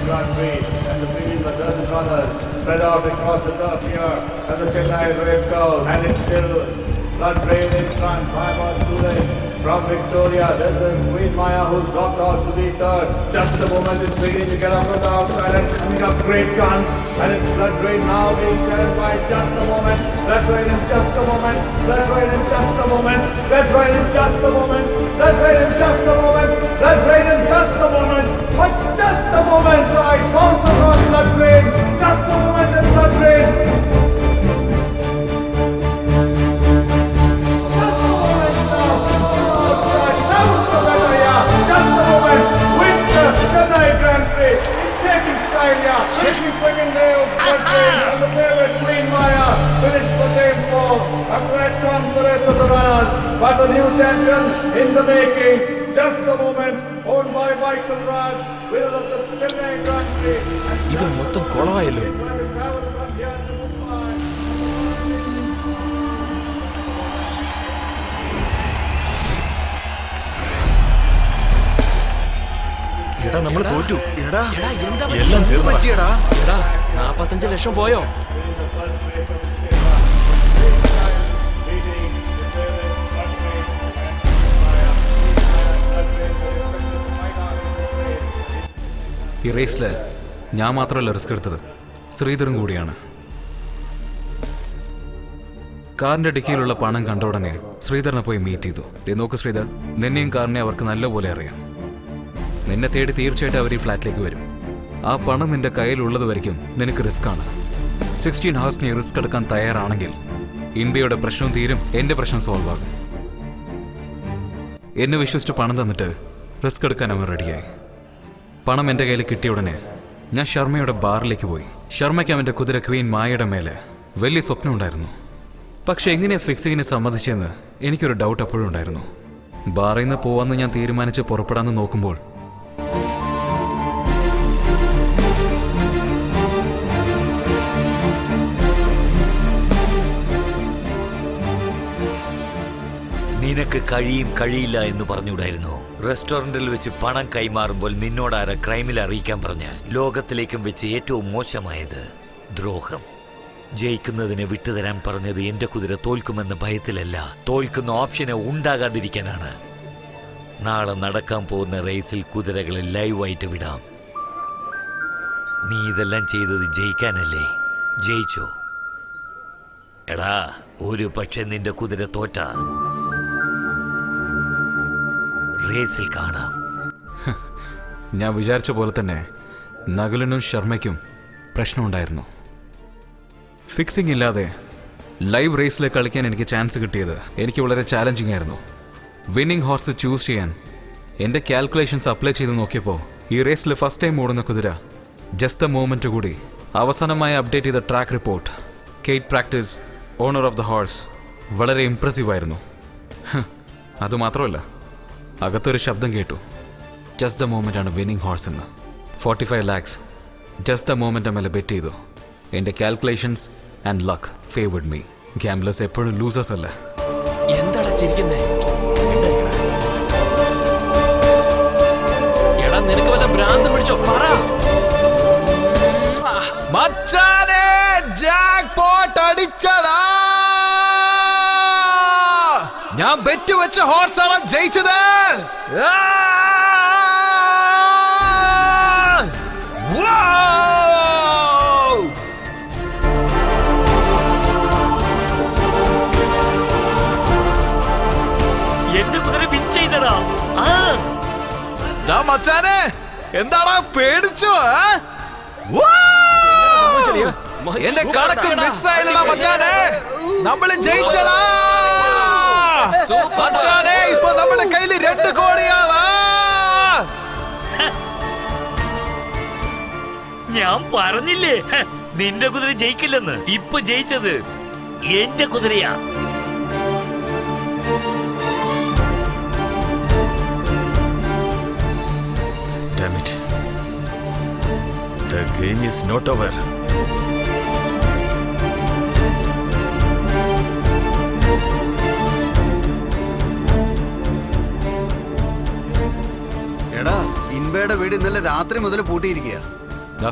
Grand Prix, and the field of dozen runners spread out across the turf here at the Chennai race ground, and it's still blood rain in front, 5 on 2 lanes. From Victoria, there's the Queen Maya who's dropped out to be third. Just a moment, it's beginning to get up on the outside and coming up great guns. And it's Blood Rain now being carried by Just a Moment. Blood Rain in Just a Moment. Blood Rain in Just a Moment. Blood Rain in Just a Moment. Blood Rain in Just a Moment. Blood Rain in Just a Moment. But Just a Moment, so I bounces on Blood Rain. Just a Moment and Blood Rain. Second day of Blood Rain, and the favorite Queen Maya finished the day 4. A great run for it to the runners, but the new champion in the making. Just a Moment, owned by Michael Raj, winner of the Chennai Grand Prix. ഇത് മൊത്തം കുളമായല്ലോ. എടാ നമ്മൾ തോറ്റു. എടാ എന്താ എല്ലാം തീർന്നു. എടാ 45 ലക്ഷം പോയോ? ഈ റേസിൽ ഞാൻ മാത്രമല്ല റിസ്ക് എടുത്തത്, ശ്രീധരൻ കൂടിയാണ്. കാറിന്റെ ഡിക്കിയിലുള്ള പണം കണ്ട ഉടനെ ശ്രീധരനെ പോയി മീറ്റ് ചെയ്തു. നോക്ക് ശ്രീധർ, നിന്നെയും കാറിനെ അവർക്ക് നല്ലപോലെ അറിയാം. നിന്നെ തേടി തീർച്ചയായിട്ടും അവർ ഈ ഫ്ലാറ്റിലേക്ക് വരും. ആ പണം നിന്റെ കയ്യിലുള്ളത് വരയ്ക്കും നിനക്ക് റിസ്ക് ആണ്. 16 hours നീ റിസ്ക് എടുക്കാൻ തയ്യാറാണെങ്കിൽ ഇന്ത്യയുടെ പ്രശ്നവും തീരും, എൻ്റെ പ്രശ്നം സോൾവ് ആകും. എന്നെ വിശ്വസിച്ച് പണം തന്നിട്ട് റിസ്ക് എടുക്കാൻ അവൻ റെഡിയായി. പണം എൻ്റെ കയ്യിൽ കിട്ടിയ ഉടനെ ഞാൻ ശർമ്മയുടെ ബാറിലേക്ക് പോയി. ശർമ്മയ്ക്ക് അവൻ്റെ കുതിര ക്വീൻ മായയുടെ മേലെ വലിയ സ്വപ്നം ഉണ്ടായിരുന്നു. പക്ഷെ എങ്ങനെയാണ് ഫിക്സിങ്ങിനെ സമ്മതിച്ചെന്ന് എനിക്കൊരു ഡൗട്ട് എപ്പോഴും ഉണ്ടായിരുന്നു. ബാറിൽ നിന്ന് പോവാന്ന് ഞാൻ തീരുമാനിച്ച് പുറപ്പെടാമെന്ന് നോക്കുമ്പോൾ നിനക്ക് കഴിയും കഴിയില്ല എന്ന് പറഞ്ഞുകൂടായിരുന്നു? റെസ്റ്റോറന്റിൽ വെച്ച് പണം കൈമാറുമ്പോൾ നിന്നോടാര ക്രൈമിൽ അറിയിക്കാൻ പറഞ്ഞ ലോകത്തിലേക്കും വെച്ച് ഏറ്റവും മോശമായത് ദ്രോഹം. ജയിക്കുന്നതിനെ വിട്ടുതരാൻ പറഞ്ഞത് എന്റെ കുതിര തോൽക്കുമെന്ന ഭയത്തിലല്ല, തോൽക്കുന്ന ഓപ്ഷന് ഉണ്ടാകാതിരിക്കാനാണ്. നാളെ നടക്കാൻ പോകുന്ന റേസിൽ കുതിരകളെ ലൈവായിട്ട് വിടാം. നീ ഇതെല്ലാം ചെയ്തത് ജയിക്കാനല്ലേ? ജയിച്ചോ? എടാ, ഒരു പക്ഷെ നിന്റെ കുതിര തോറ്റ റേസിൽ കാണാം. ഞാൻ വിചാരിച്ച പോലെ തന്നെ നകുലനും ശർമ്മയ്ക്കും പ്രശ്നമുണ്ടായിരുന്നു. ഫിക്സിംഗ് ഇല്ലാതെ ലൈവ് റേസിൽ കളിക്കാൻ എനിക്ക് ചാൻസ് കിട്ടിയത് എനിക്ക് വളരെ ചാലഞ്ചിങ് ആയിരുന്നു. വിന്നിംഗ് ഹോർസ് ചൂസ് ചെയ്യാൻ എൻ്റെ കാൽക്കുലേഷൻസ് അപ്ലൈ ചെയ്ത് നോക്കിയപ്പോൾ ഈ റേസിൽ ഫസ്റ്റ് ടൈം ഓടുന്ന കുതിര ജസ്റ്റ് എ മൂമെൻറ്റ് കൂടി അവസാനമായി അപ്ഡേറ്റ് ചെയ്ത ട്രാക്ക് റിപ്പോർട്ട് കേറ്റ് practice owner of the horse വളരെ ഇംപ്രസീവ് ആയിരുന്നു. അതുമാത്രമല്ല, അകത്തൊരു ശബ്ദം കേട്ടു, ജസ്റ്റ് ദ മൂമെൻ്റ് ആണ് വിന്നിംഗ് ഹോഴ്സ് എന്ന്. 45 lakhs ജസ്റ്റ് ദ മൂമെൻ്റ് മേലെ ബെറ്റ് ചെയ്തു. എൻ്റെ calculations and luck favoured me. Gamblers എപ്പോഴും ലൂസേഴ്സ് അല്ല. എന്താടാ ചിരിക്കുന്നേ? എടാ നിനക്ക് വല്ല ഭ്രാന്തം പിടിച്ചോ? പറ. മച്ചാനെ, ജാക്ക്പോട്ട് അടിച്ചടാ! ഞാൻ ബെറ്റ് വെച്ച ഹോർസാണ് ജയിച്ചത്. എന്റെ കുതിര വിൻ ചെയ്തടാ. മച്ചാനെ, എന്താടാ പേടിച്ചോ? എന്റെ കണക്ക് മിസ്സായില്ലടാ മച്ചാനെ. നമ്മള് ജയിച്ചടാ മച്ചാനെ. ഇപ്പൊ നമ്മുടെ കയ്യിൽ 2 കോടിയാവാ. ഞാൻ പറഞ്ഞില്ലേ നിന്റെ കുതിര ജയിക്കില്ലെന്ന്. ഇപ്പൊ ജയിച്ചത് എന്റെ കുതിരയാ. Damn it. The game is not over. എടാ, ഇൻബയുടെ വീട് ഇന്നലെ രാത്രി മുതൽ പൂട്ടിയിരിക്കുക. ദാ,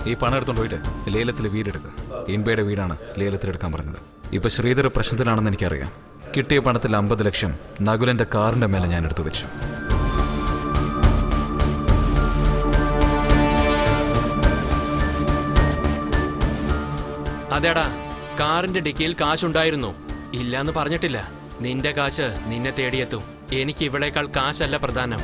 ഈ പണം എടുത്തോണ്ട് പോയിട്ട് ലേലത്തിൽ വീടെടുക്കുക. ഇൻബയുടെ വീടാണ് ലേലത്തിലെടുക്കാൻ പറഞ്ഞത്. ഇപ്പൊ ശ്രീധർ പ്രശ്നത്തിലാണെന്ന് എനിക്കറിയാം. കിട്ടിയ പണത്തിൽ 50 ലക്ഷം നകുലന്റെ കാറിന്റെ മേലെ ഞാൻ എടുത്തു വെച്ചു. അതേടാ, കാറിന്റെ ഡിക്കിയിൽ കാശുണ്ടായിരുന്നു. ഇല്ലാന്ന് പറഞ്ഞിട്ടില്ല. നിന്റെ കാശ് നിന്നെ തേടിയെത്തും. എനിക്ക് ഇവളേക്കാൾ കാശല്ല പ്രധാനം.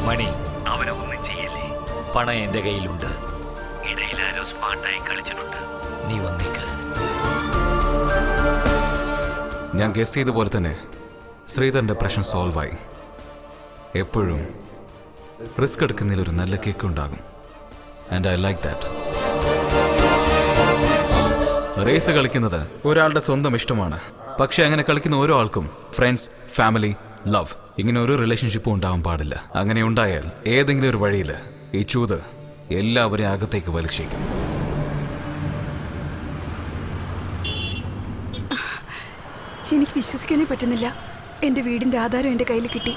മണി, അവനെ ഒന്നും ചെയ്യല്ലേ. പണം എന്റെ കയ്യിലുണ്ട്. ഇടയിൽ ആരോ സ്മാർട്ടായി കളിച്ചിട്ടുണ്ട്. നീ വന്നേക്ക്. ഞാൻ ഗസ് ചെയ്ത പോലെ തന്നെ ശ്രീധറിന്റെ പ്രശ്നം സോൾവ് ആയി. എപ്പോഴും റിസ്ക് എടുക്കുന്നതിൽ ഒരു നല്ല കേക്ക് ഉണ്ടാകും. And I like that. Race കളിക്കുന്നത് ഒരാളുടെ സ്വന്തം ഇഷ്ടമാണ്. പക്ഷെ അങ്ങനെ കളിക്കുന്ന ഓരോ ആൾക്കും ഫ്രണ്ട്സ്, ഫാമിലി, ലവ് ഇങ്ങനെ ഒരു റിലേഷൻഷിപ്പും ഉണ്ടാവാൻ പാടില്ല. അങ്ങനെ ഉണ്ടായാൽ ഏതെങ്കിലും ഒരു വഴിയിൽ ഈ ചൂത് എല്ലാവരെയും അകത്തേക്ക് വലിച്ചേക്കും. എനിക്ക് വിശ്വസിക്കാനേ പറ്റുന്നില്ല. എൻ്റെ വീടിൻ്റെ ആധാരം എൻ്റെ കയ്യിൽ കിട്ടി.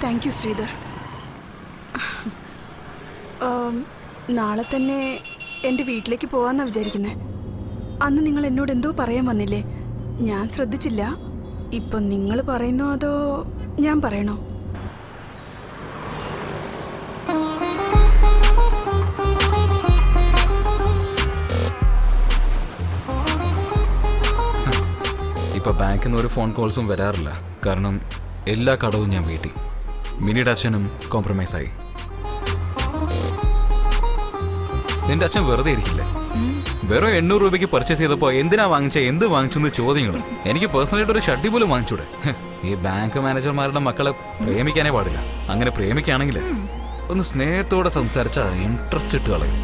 Thank you Sridhar. നാളെ തന്നെ എൻ്റെ വീട്ടിലേക്ക് പോകാമെന്നാണ് വിചാരിക്കുന്നത്. അന്ന് നിങ്ങൾ എന്നോട് എന്തോ പറയാൻ വന്നില്ലേ? ഞാൻ ശ്രദ്ധിച്ചില്ല. ഇപ്പം നിങ്ങൾ പറയുന്നോ അതോ ഞാൻ പറയണോ? ഇപ്പൊ ബാങ്കിൽ നിന്ന് ഒരു ഫോൺ കോൾസും വരാറില്ല. കാരണം എല്ലാ കടവും ഞാൻ വീട്ടി. മിനിയുടെ അച്ഛനും കോംപ്രമൈസായി. നിന്റെ അച്ഛൻ വെറുതെ ഇരിക്കില്ലേ? വെറും 800 രൂപയ്ക്ക് പർച്ചേസ് ചെയ്തപ്പോൾ എന്തിനാ വാങ്ങിച്ച, എന്ത് വാങ്ങിച്ചു എന്ന് ചോദ്യങ്ങൾ. എനിക്ക് പേഴ്സണലായിട്ട് ഒരു ഷഡ്ഡി പോലും വാങ്ങിച്ചൂടെ? ഈ ബാങ്ക് മാനേജർമാരുടെ മക്കളെ പ്രേമിക്കാനേ പാടില്ല. അങ്ങനെ പ്രേമിക്കുകയാണെങ്കിൽ ഒന്ന് സ്നേഹത്തോടെ സംസാരിച്ചാൽ ഇൻട്രസ്റ്റ് ഇട്ട് കളയും.